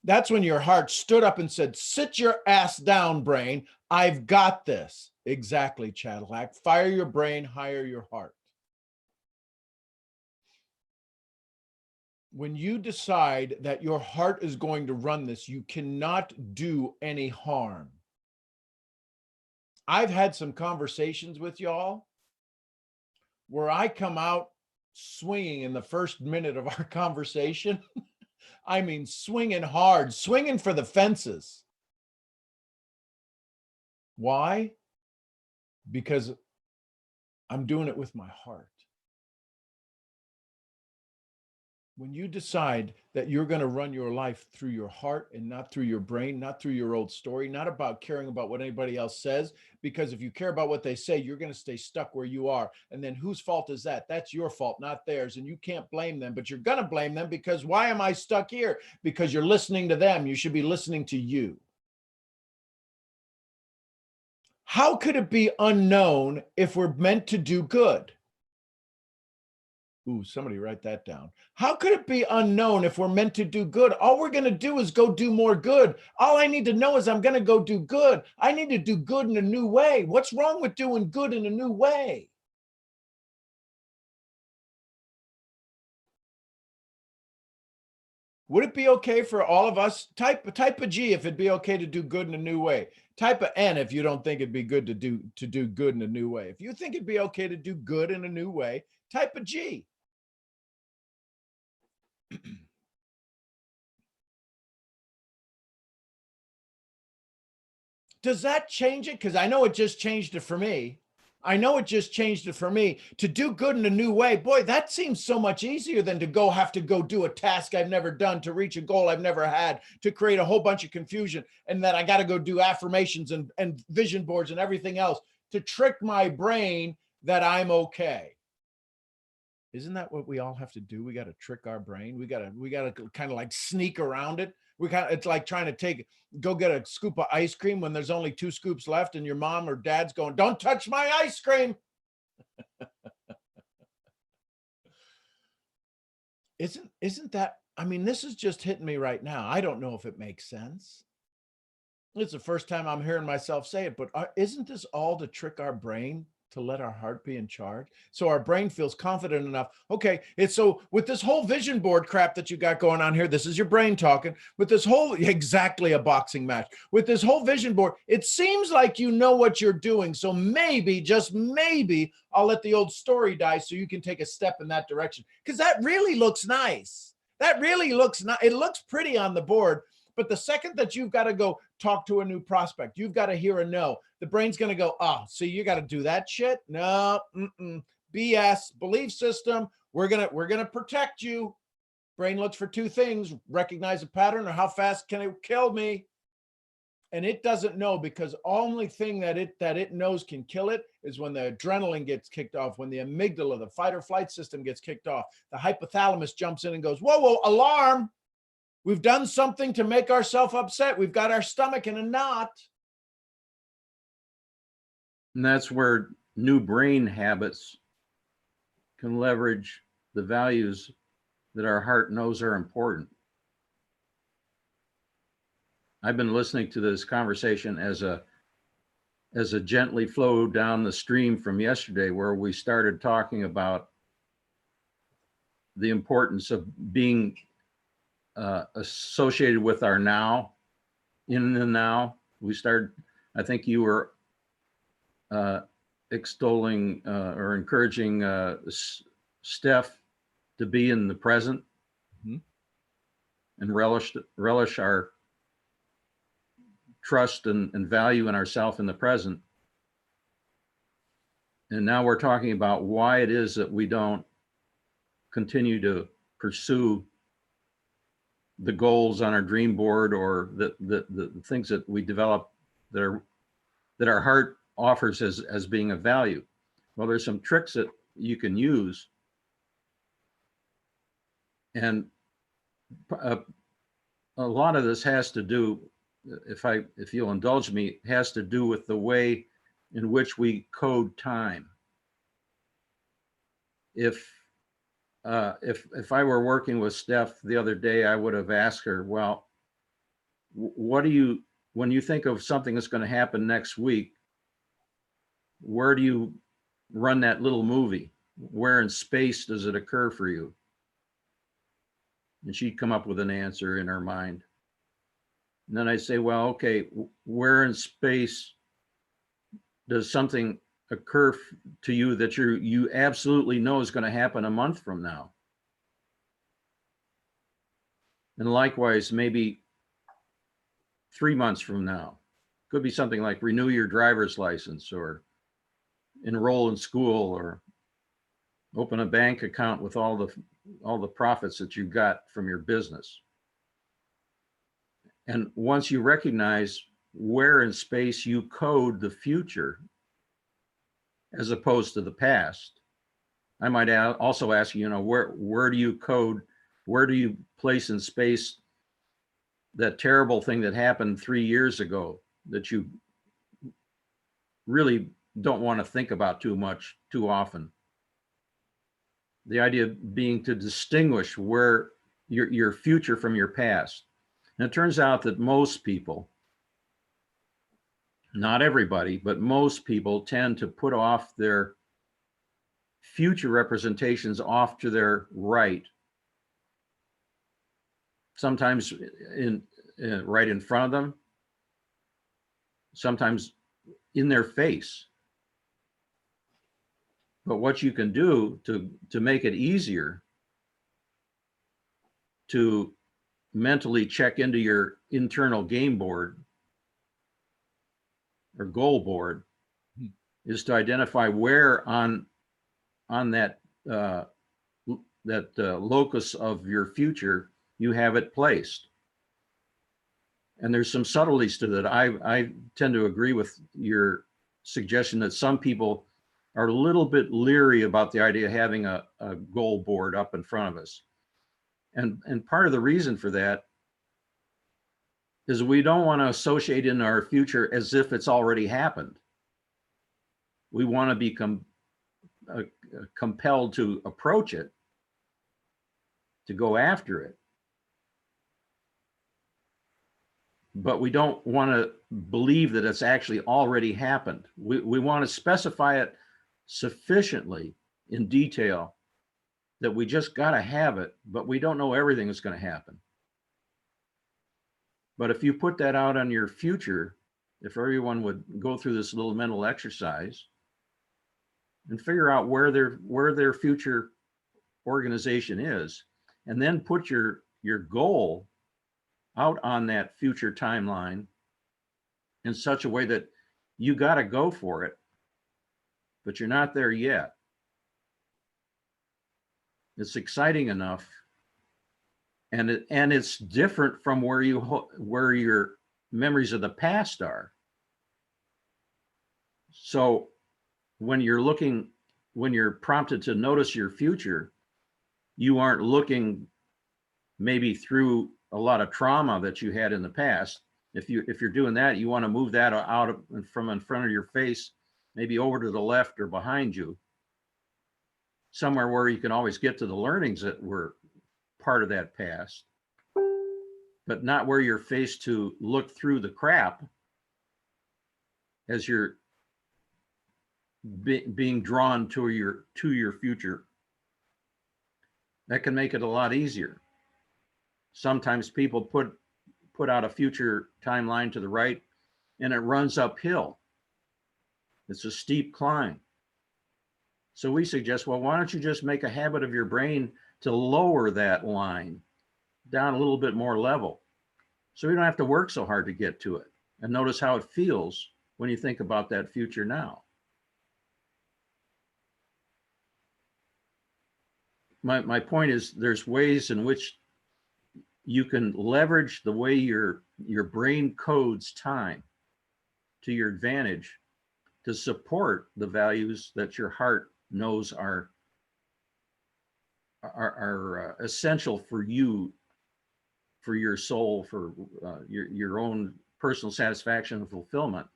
That's when your heart stood up and said, sit your ass down, brain. I've got this. Exactly, Cadillac. Fire your brain, hire your heart. When you decide that your heart is going to run this, you cannot do any harm. I've had some conversations with y'all where I come out swinging in the first minute of our conversation. I mean, swinging hard, swinging for the fences. Why? Because I'm doing it with my heart. When you decide that you're going to run your life through your heart and not through your brain, not through your old story, not about caring about what anybody else says, because if you care about what they say, you're going to stay stuck where you are. And then whose fault is that? That's your fault, not theirs. And you can't blame them, but you're going to blame them because why am I stuck here? Because you're listening to them. You should be listening to you. How could it be unknown if we're meant to do good? Ooh, somebody write that down. How could it be unknown if we're meant to do good? All we're going to do is go do more good. All I need to know is I'm going to go do good. I need to do good in a new way. What's wrong with doing good in a new way? Would it be okay for all of us? Type a G if it'd be okay to do good in a new way. Type a N if you don't think it'd be good to do good in a new way. If you think it'd be okay to do good in a new way, type a G. Does that change it? Because I know it just changed it for me. To do good in a new way. Boy, that seems so much easier than to have to go do a task I've never done, to reach a goal I've never had, to create a whole bunch of confusion, and that I got to go do affirmations and vision boards and everything else to trick my brain that I'm okay. Isn't that what we all have to do? We got to trick our brain. We got to kind of like sneak around it. It's like trying to go get a scoop of ice cream when there's only 2 scoops left and your mom or dad's going, don't touch my ice cream. Isn't that, I mean, this is just hitting me right now. I don't know if it makes sense. It's the first time I'm hearing myself say it, but isn't this all to trick our brain to let our heart be in charge? So our brain feels confident enough. Okay, it's so with this whole vision board crap that you got going on here, this is your brain talking. With this whole, exactly a boxing match. With this whole vision board, it seems like you know what you're doing. So maybe, just maybe, I'll let the old story die so you can take a step in that direction. Because that really looks nice. That really looks nice. It looks pretty on the board. But the second that you've got to go talk to a new prospect, you've got to hear a no, the brain's going to go, oh, so you got to do that shit? No, BS, belief system. We're going to protect you. Brain looks for two things: recognize a pattern, or how fast can it kill me? And it doesn't know, because only thing that it knows can kill it is when the adrenaline gets kicked off, when the amygdala, the fight or flight system, gets kicked off. The hypothalamus jumps in and goes, whoa, whoa, alarm. We've done something to make ourselves upset. We've got our stomach in a knot. And that's where new brain habits can leverage the values that our heart knows are important. I've been listening to this conversation as a gently flow down the stream from yesterday, where we started talking about the importance of being associated with our now, in the now. We started, I think you were extolling or encouraging Steph to be in the present and relish our trust and value in ourselves in the present. And now we're talking about why it is that we don't continue to pursue the goals on our dream board, or the things that we develop that our heart offers as being of value. Well, there's some tricks that you can use, and a lot of this has to do, if you'll indulge me, has to do with the way in which we code time. If I were working with Steph the other day, I would have asked her, well, what do you, when you think of something that's going to happen next week, where do you run that little movie? Where in space does it occur for you? And she'd come up with an answer in her mind. And then I'd say, well, okay, where in space does something occur to you that you absolutely know is going to happen a month from now? And likewise, maybe 3 months from now. Could be something like renew your driver's license, or enroll in school, or open a bank account with all the profits that you got from your business. And once you recognize where in space you code the future as opposed to the past, I might also ask you, where do you code, where do you place in space that terrible thing that happened 3 years ago that you really don't want to think about too often? The idea being to distinguish where your future from your past. And it turns out that most people, not everybody, but most people tend to put off their future representations off to their right. Sometimes right in front of them, sometimes in their face. But what you can do to make it easier to mentally check into your internal game board or goal board is to identify where on that locus of your future you have it placed. And there's some subtleties to that. I tend to agree with your suggestion that some people are a little bit leery about the idea of having a goal board up in front of us. And part of the reason for that is we don't want to associate in our future as if it's already happened. We want to be compelled to approach it to go after it. But we don't want to believe that it's actually already happened. We want to specify it sufficiently in detail that we just got to have it, but we don't know everything that's going to happen. But if you put that out on your future, if everyone would go through this little mental exercise and figure out where their future organization is, and then put your goal out on that future timeline in such a way that you got to go for it, but you're not there yet. It's exciting enough, and it's different from where your memories of the past are. So when you're prompted to notice your future, you aren't looking maybe through a lot of trauma that you had in the past. If you're doing that, you want to move that out from in front of your face, maybe over to the left or behind you, somewhere where you can always get to the learnings that were part of that past, but not where you're faced to look through the crap as you're being drawn to your future. That can make it a lot easier. Sometimes people put out a future timeline to the right and it runs uphill. It's a steep climb. So we suggest, well, why don't you just make a habit of your brain to lower that line down a little bit more level, so we don't have to work so hard to get to it, and notice how it feels when you think about that future now. My point is, there's ways in which you can leverage the way your brain codes time to your advantage to support the values that your heart knows are essential for you, for your soul, for your own personal satisfaction and fulfillment.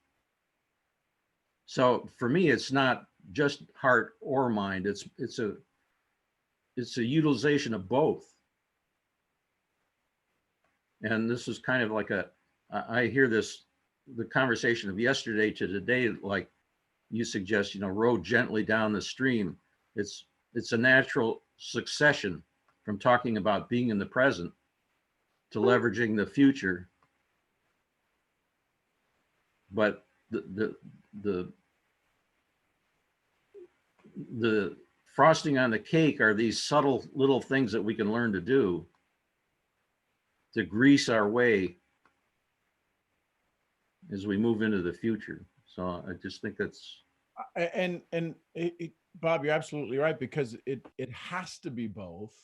So for me, it's not just heart or mind. It's a utilization of both. And this is kind of like I hear the conversation of yesterday to today, like you suggest, row gently down the stream. It's a natural succession from talking about being in the present to leveraging the future. But the frosting on the cake are these subtle little things that we can learn to do to grease our way as we move into the future. So I just think that's. And Bob, you're absolutely right, because it has to be both,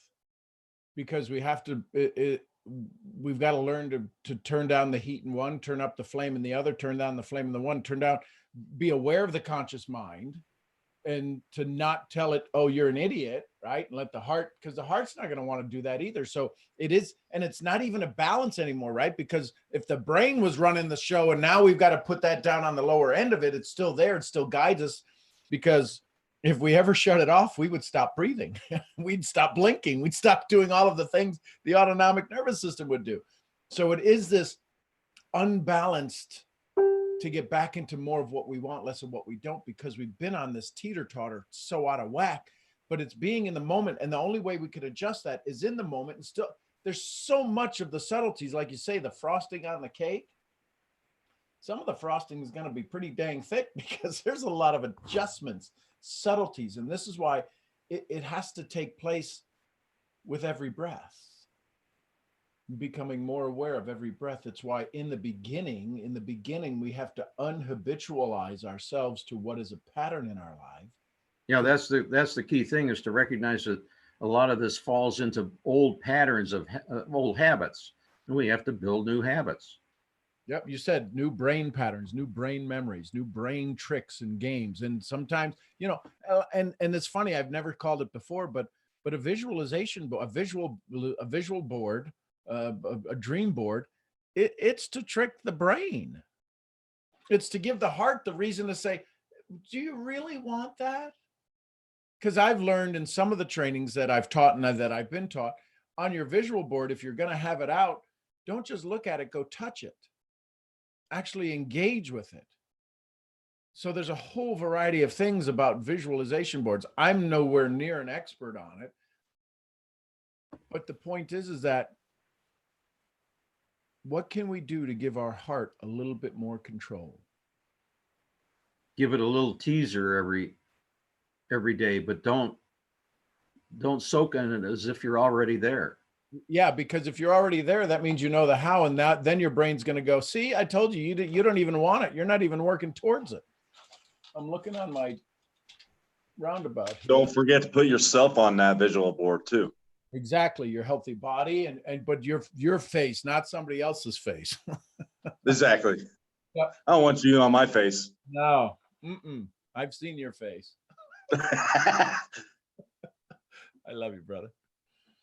because we have to, we've got to learn to turn down the heat in one, turn up the flame in the other, turn down the flame in the one, be aware of the conscious mind, and to not tell it, oh, you're an idiot, right? And let the heart, because the heart's not going to want to do that either. So it is, and it's not even a balance anymore, right? Because if the brain was running the show and now we've got to put that down on the lower end of it, it's still there, it still guides us. Because if we ever shut it off, we would stop breathing. We'd stop blinking. We'd stop doing all of the things the autonomic nervous system would do. So it is this unbalanced to get back into more of what we want, less of what we don't, because we've been on this teeter-totter so out of whack. But it's being in the moment, and the only way we could adjust that is in the moment. And still, there's so much of the subtleties, like you say, the frosting on the cake. Some of the frosting is going to be pretty dang thick because there's a lot of adjustments, subtleties, and this is why it has to take place with every breath. Becoming more aware of every breath. It's why in the beginning, we have to unhabitualize ourselves to what is a pattern in our life. Yeah, that's the key thing, is to recognize that a lot of this falls into old patterns of old habits, and we have to build new habits. Yep, you said new brain patterns, new brain memories, new brain tricks and games, and sometimes, and it's funny, I've never called it before, but a visualization, a visual board, a dream board, it's to trick the brain. It's to give the heart the reason to say, do you really want that? Because I've learned in some of the trainings that I've taught and that I've been taught, on your visual board, if you're going to have it out, don't just look at it, go touch it. Actually engage with it. So there's a whole variety of things about visualization boards. I'm nowhere near an expert on it. But the point is that what can we do to give our heart a little bit more control? Give it a little teaser every day, but don't soak in it as if you're already there. Yeah, because if you're already there, that means you know the how, and that then your brain's going to go, see, I told you, you don't even want it. You're not even working towards it. I'm looking on my roundabout here. Don't forget to put yourself on that visual board too. Exactly, your healthy body, but your face, not somebody else's face. Exactly. Yep. I don't want you on my face. No, I've seen your face. I love you, brother.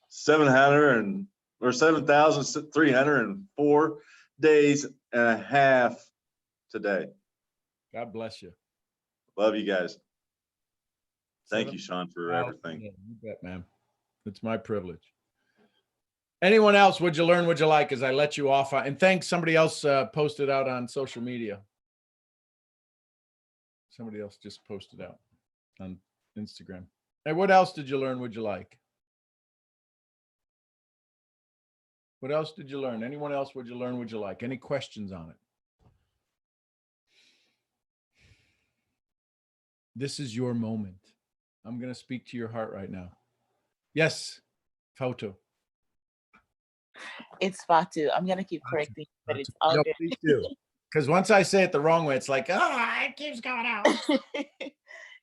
7,304 days and a half today. God bless you. Love you guys. Thank you, Sean, for everything. Yeah, you bet, man. It's my privilege. Anyone else? Would you learn? Would you like? As I let you off, and thanks. Somebody else posted out on social media. Somebody else just posted out on Instagram. Hey, what else did you learn? Would you like? What else did you learn? Anyone else? Would you learn? Would you like? Any questions on it? This is your moment. I'm going to speak to your heart right now. Yes, Fauto. It's Fatu. I'm gonna keep correcting, but it's all No, good. please do. Because once I say it the wrong way, it's like, it keeps going out.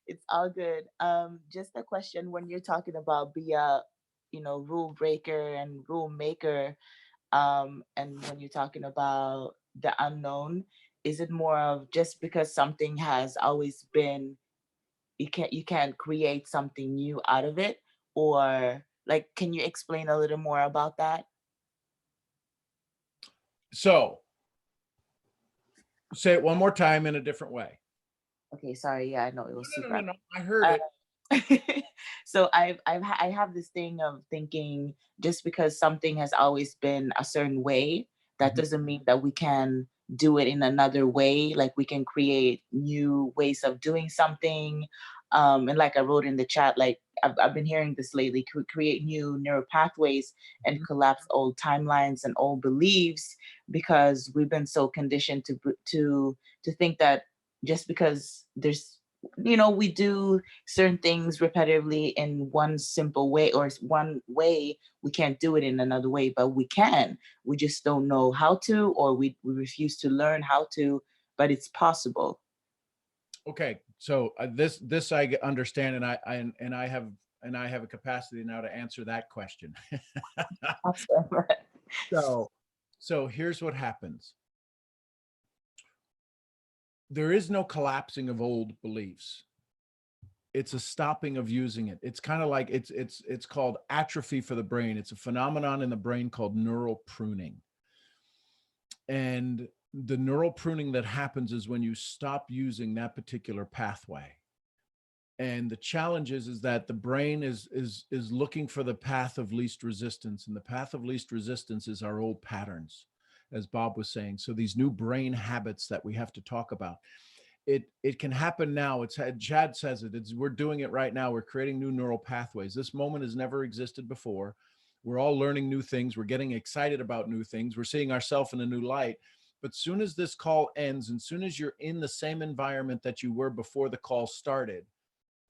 It's all good. Just a question: when you're talking about be a, rule breaker and rule maker, and when you're talking about the unknown, is it more of just because something has always been, you can't create something new out of it, or like, can you explain a little more about that? So say it one more time in a different way. Okay, sorry. Yeah, I know it was super. No. I heard it. So I have this thing of thinking, just because something has always been a certain way, that doesn't mean that we can do it in another way. Like, we can create new ways of doing something. And like I wrote in the chat, like I've been hearing this lately, create new neural pathways and collapse old timelines and old beliefs, because we've been so conditioned to think that just because there's, we do certain things repetitively in one simple way or one way, we can't do it in another way, but we can. We just don't know how to, or we refuse to learn how to, but it's possible. Okay, so this I understand, and I have a capacity now to answer that question. Awesome. So here's what happens. There is no collapsing of old beliefs. It's a stopping of using it. It's kind of like it's called atrophy for the brain. It's a phenomenon in the brain called neural pruning. And the neural pruning that happens is when you stop using that particular pathway. And the challenge is that the brain is looking for the path of least resistance, and the path of least resistance is our old patterns, as Bob was saying. So these new brain habits that we have to talk about, it can happen now. Chad says it. We're doing it right now. We're creating new neural pathways. This moment has never existed before. We're all learning new things. We're getting excited about new things. We're seeing ourselves in a new light. But soon as this call ends, and soon as you're in the same environment that you were before the call started,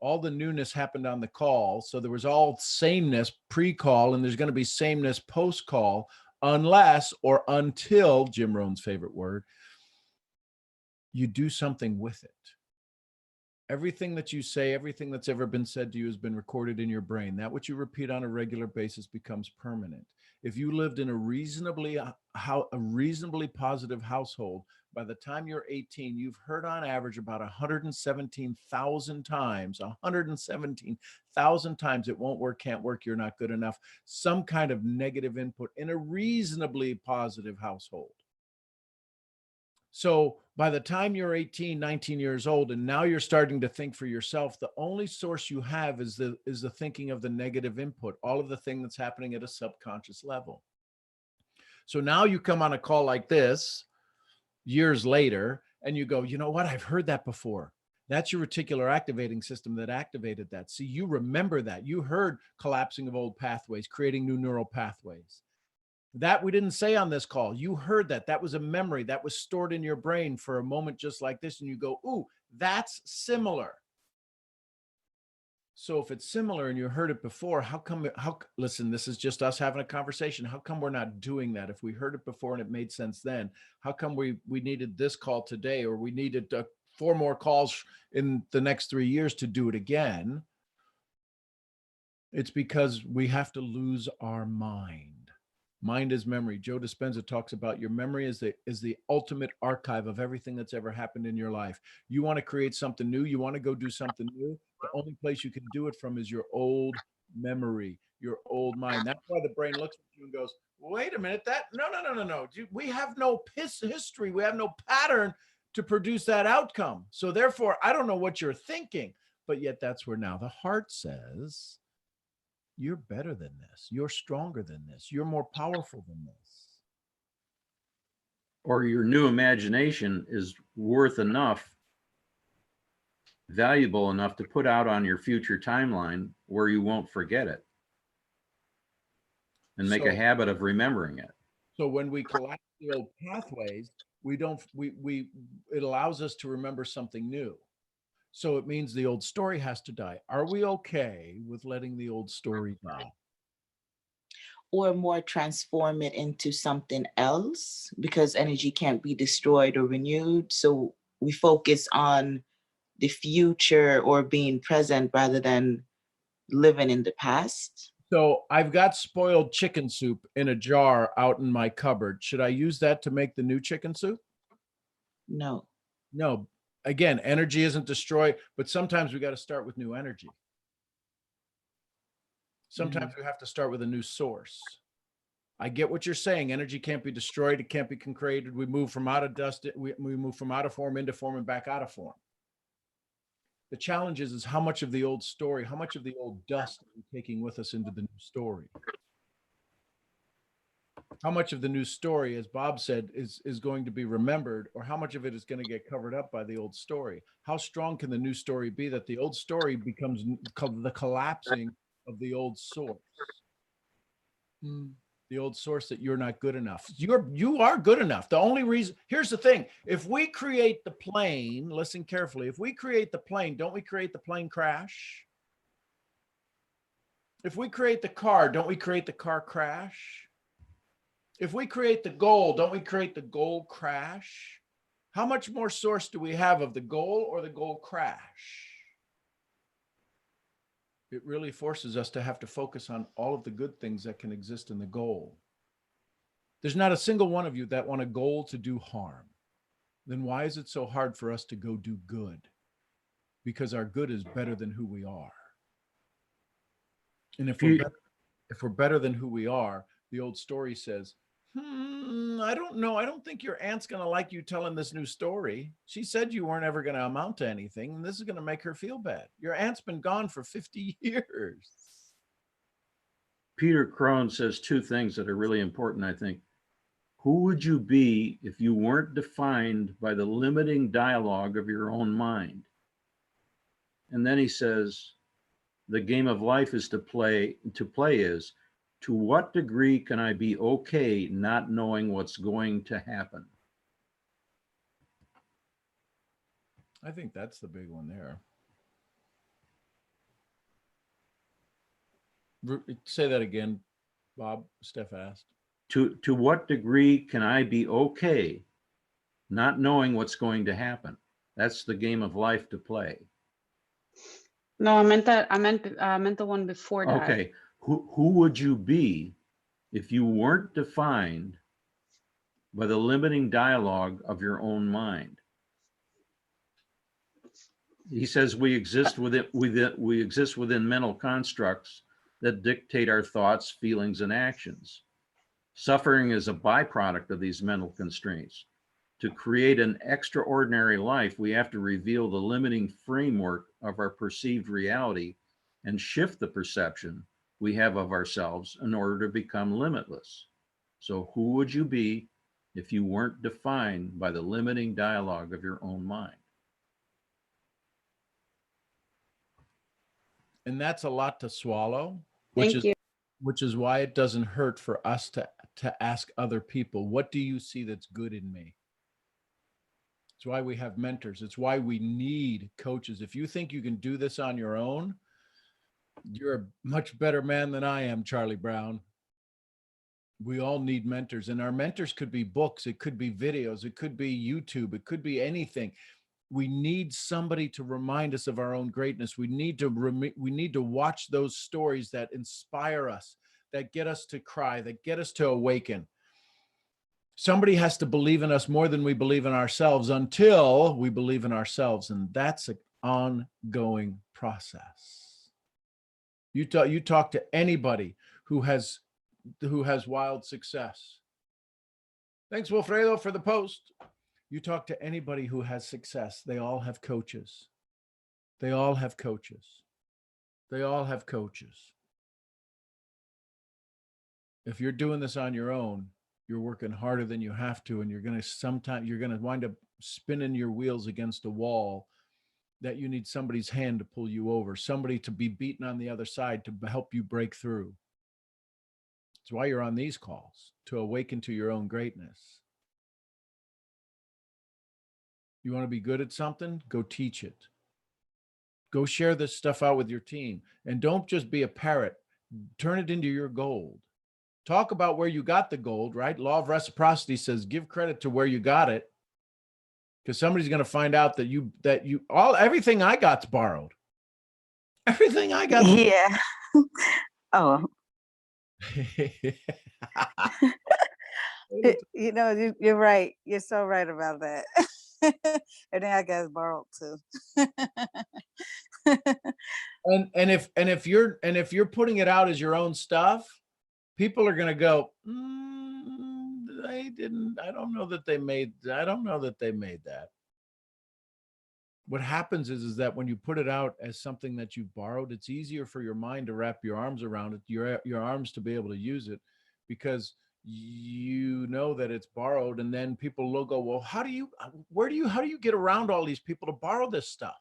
all the newness happened on the call. So there was all sameness pre-call, and there's going to be sameness post-call, unless or until, Jim Rohn's favorite word, you do something with it. Everything that you say, everything that's ever been said to you has been recorded in your brain. That which you repeat on a regular basis becomes permanent. If you lived in a reasonably positive household, by the time you're 18, you've heard on average about 117,000 times, 117,000 times, it won't work, can't work, you're not good enough, some kind of negative input in a reasonably positive household. So by the time you're 18, 19 years old, and now you're starting to think for yourself, the only source you have is the thinking of the negative input, all of the thing that's happening at a subconscious level. So now you come on a call like this years later, and you go, you know what? I've heard that before. That's your reticular activating system that activated that. See, you remember that. You heard collapsing of old pathways, creating new neural pathways. That we didn't say on this call. You heard that. That was a memory that was stored in your brain for a moment just like this. And you go, ooh, that's similar. So if it's similar and you heard it before, listen, this is just us having a conversation. How come we're not doing that? If we heard it before and it made sense then, how come we needed this call today, or we needed 4 more calls in the next 3 years to do it again? It's because we have to lose our mind. Mind is memory. Joe Dispenza talks about your memory is the ultimate archive of everything that's ever happened in your life. You want to create something new, you want to go do something new, the only place you can do it from is your old memory, your old mind. That's why the brain looks at you and goes, wait a minute, no. We have no history, we have no pattern to produce that outcome. So therefore, I don't know what you're thinking, but yet that's where now the heart says, you're better than this. You're stronger than this. You're more powerful than this. Or your new imagination is worth enough, valuable enough to put out on your future timeline where you won't forget it and make a habit of remembering it. So when we collapse the old pathways, it allows us to remember something new. So it means the old story has to die. Are we okay with letting the old story die? Or more transform it into something else, because energy can't be destroyed or renewed. So we focus on the future or being present rather than living in the past. So I've got spoiled chicken soup in a jar out in my cupboard. Should I use that to make the new chicken soup? No. No. Again, energy isn't destroyed, but sometimes we got to start with new energy. Sometimes we have to start with a new source. I get what you're saying. Energy can't be destroyed. It can't be concreted. We move from out of dust. We move from out of form into form and back out of form. The challenge is how much of the old story, how much of the old dust are we taking with us into the new story? How much of the new story, as Bob said, is going to be remembered, or how much of it is going to get covered up by the old story? How strong can the new story be that the old story becomes the collapsing of the old source? The old source that you're not good enough. You are good enough. The only reason, here's the thing. If we create the plane, listen carefully. If we create the plane, don't we create the plane crash? If we create the car, don't we create the car crash? If we create the goal, don't we create the goal crash? How much more source do we have of the goal or the goal crash? It really forces us to have to focus on all of the good things that can exist in the goal. There's not a single one of you that want a goal to do harm. Then why is it so hard for us to go do good? Because our good is better than who we are. And if we're better than who we are, the old story says, I don't know. I don't think your aunt's going to like you telling this new story. She said you weren't ever going to amount to anything, and this is going to make her feel bad. Your aunt's been gone for 50 years. Peter Crone says 2 things that are really important, I think. Who would you be if you weren't defined by the limiting dialogue of your own mind? And then he says, the game of life is to play is, to what degree can I be okay not knowing what's going to happen? I think that's the big one there. Say that again, Bob. Steph asked. To what degree can I be okay not knowing what's going to happen? That's the game of life to play. No, I meant the one before that. Okay, who would you be if you weren't defined by the limiting dialogue of your own mind? He says we exist within mental constructs that dictate our thoughts, feelings, and actions. Suffering is a byproduct of these mental constraints. To create an extraordinary life, we have to reveal the limiting framework of our perceived reality and shift the perception we have of ourselves in order to become limitless. So who would you be if you weren't defined by the limiting dialogue of your own mind? And that's a lot to swallow, Thank you. which is why it doesn't hurt for us to ask other people, what do you see that's good in me? It's why we have mentors. It's why we need coaches. If you think you can do this on your own, you're a much better man than I am, Charlie Brown. We all need mentors, and our mentors could be books. It could be videos. It could be YouTube. It could be anything. We need somebody to remind us of our own greatness. We need to watch those stories that inspire us, that get us to cry, that get us to awaken. Somebody has to believe in us more than we believe in ourselves until we believe in ourselves. And that's an ongoing process. You talk to anybody who has wild success. Thanks, Wilfredo, for the post. You talk to anybody who has success. They all have coaches. They all have coaches. They all have coaches. If you're doing this on your own, you're working harder than you have to, and you're going to wind up spinning your wheels against a wall that you need somebody's hand to pull you over, somebody to be beaten on the other side to help you break through. That's why you're on these calls, to awaken to your own greatness. You want to be good at something? Go teach it. Go share this stuff out with your team. And don't just be a parrot. Turn it into your gold. Talk about where you got the gold, right? Law of reciprocity says give credit to where you got it, because somebody's going to find out that everything I got's borrowed. Everything I got. Yeah. Oh, you know, you're right. You're so right about that. Everything I got is borrowed too. And if you're putting it out as your own stuff, people are going to go, I don't know that they made that. What happens is that when you put it out as something that you borrowed, it's easier for your mind to wrap your arms around it, your arms to be able to use it, because you know that it's borrowed. And then people will go, well, how do you get around all these people to borrow this stuff?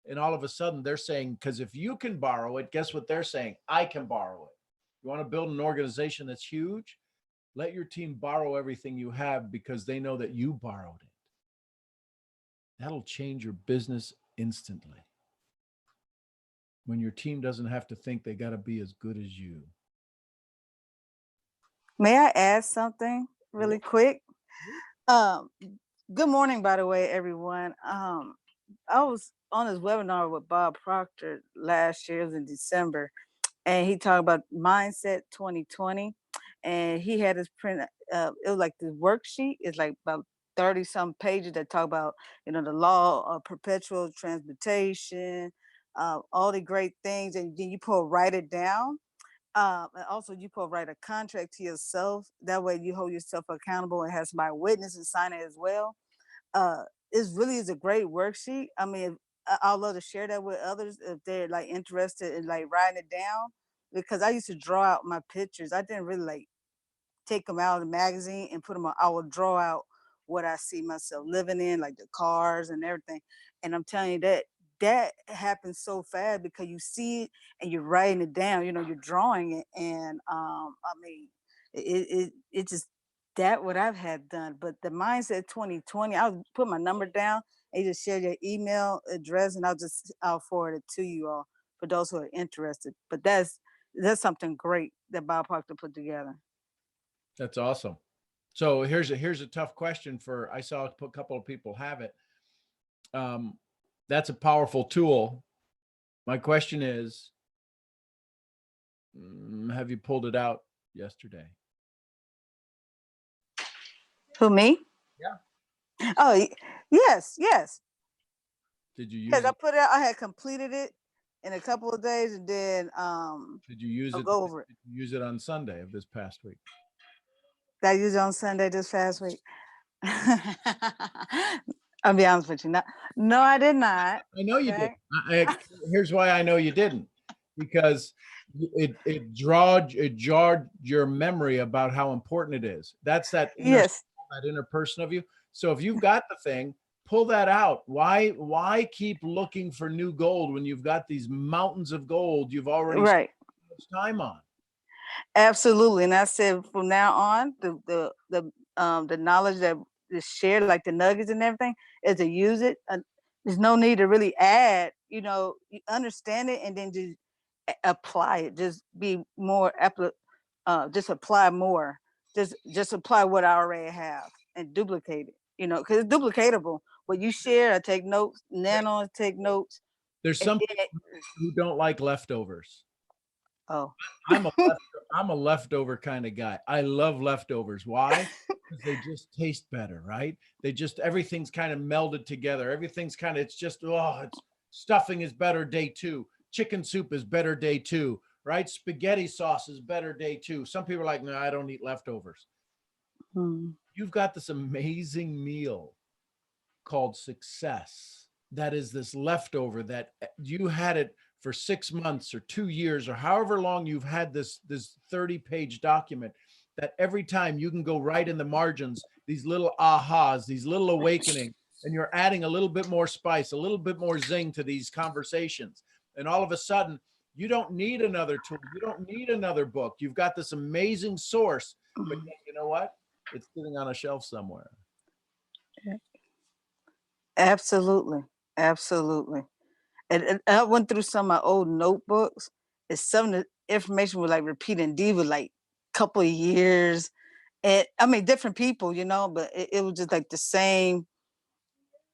And all of a sudden they're saying, because if you can borrow it, guess what they're saying? I can borrow it. You want to build an organization that's huge? Let your team borrow everything you have, because they know that you borrowed it. That'll change your business instantly. When your team doesn't have to think they got to be as good as you. May I add something really quick? Good morning, by the way, everyone. I was on this webinar with Bob Proctor last year, it was in December, and he talked about Mindset 2020, and he had his print. It was like the worksheet. It's like about 30 some pages that talk about, you know, the law of perpetual transmutation, all the great things, and then you write it down. And also you write a contract to yourself. That way you hold yourself accountable and have somebody witness and sign it as well. It really is a great worksheet. I mean, I'd love to share that with others if they're like interested in like writing it down, because I used to draw out my pictures. I didn't really like take them out of the magazine and put them on. I would draw out what I see myself living in, like the cars and everything. And I'm telling you that happens so fast because you see it and you're writing it down, you know, you're drawing it. And I mean, it just, that what I've had done. But the Mindset 2020, I'll put my number down and you just share your email address, and I'll forward it to you all for those who are interested. But that's something great that Bob Proctor put together. That's awesome. So here's a tough question I saw a couple of people have it. That's a powerful tool. My question is, have you pulled it out yesterday? Who, me? Yeah. Oh, yes. Did you use Because I it? put it out, I had completed it in a couple of days, and then Did you use I'll it? go over it. Did you use it on Sunday of this past week? Did I use it on Sunday this past week? I'll be honest with you. No, I did not. I know you Okay. did. Here's why I know you didn't, because it jarred your memory about how important it is. That's that Yes. that inner person of you. So if you've got the thing, pull that out. Why keep looking for new gold when you've got these mountains of gold you've already spent Right. so much time on? Absolutely. And I said from now on, the knowledge that is shared, like the nuggets and everything, is to use it. There's no need to really add. You understand it and then just apply it. Just be more just apply more. Just apply what I already have and duplicate it. Because it's duplicatable. What you share, I take notes. Nano, I take notes. There's And some then people who don't like leftovers. oh, I'm a leftover kind of guy. I love leftovers. Why? Because they just taste better, right? Everything's kind of melded together. Everything's kind of, it's stuffing is better day 2. Chicken soup is better day 2, right? Spaghetti sauce is better day 2. Some people are like, no, I don't eat leftovers. hmm. You've got this amazing meal called success. That is this leftover that you had it for 6 months or 2 years or however long you've had this 30-page document, that every time you can go right in the margins, these little ahas, these little awakening, and you're adding a little bit more spice, a little bit more zing to these conversations. And all of a sudden, you don't need another tool. You don't need another book. You've got this amazing source, but yet, you know what? It's sitting on a shelf somewhere. Absolutely. Absolutely. And I went through some of my old notebooks. And some of the information was like repeating diva like couple of years. And I mean different people, but it was just like the same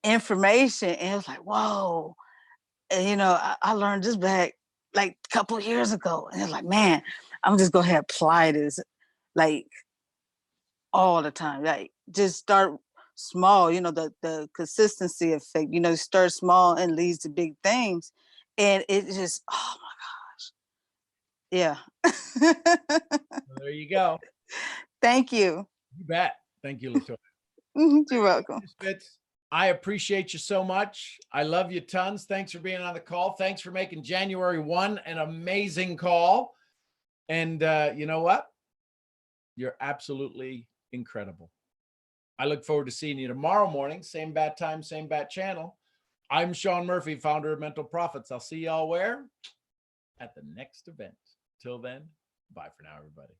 information. And it was like, whoa. And I learned this back like a couple of years ago. And it's like, man, I'm just gonna apply this like all the time. Like just start small, the consistency effect, start small and leads to big things. And it just, oh my, yeah. So there you go. Thank you. You bet. Thank you, Latoya. You're welcome. Fitz, I appreciate you so much. I love you tons. Thanks for being on the call. Thanks for making January 1 an amazing call. And you know what? You're absolutely incredible. I look forward to seeing you tomorrow morning, same bat time, same bat channel. I'm Sean Murphy, founder of Mental Profits. I'll see y'all where? At the next event. Till then, bye for now, everybody.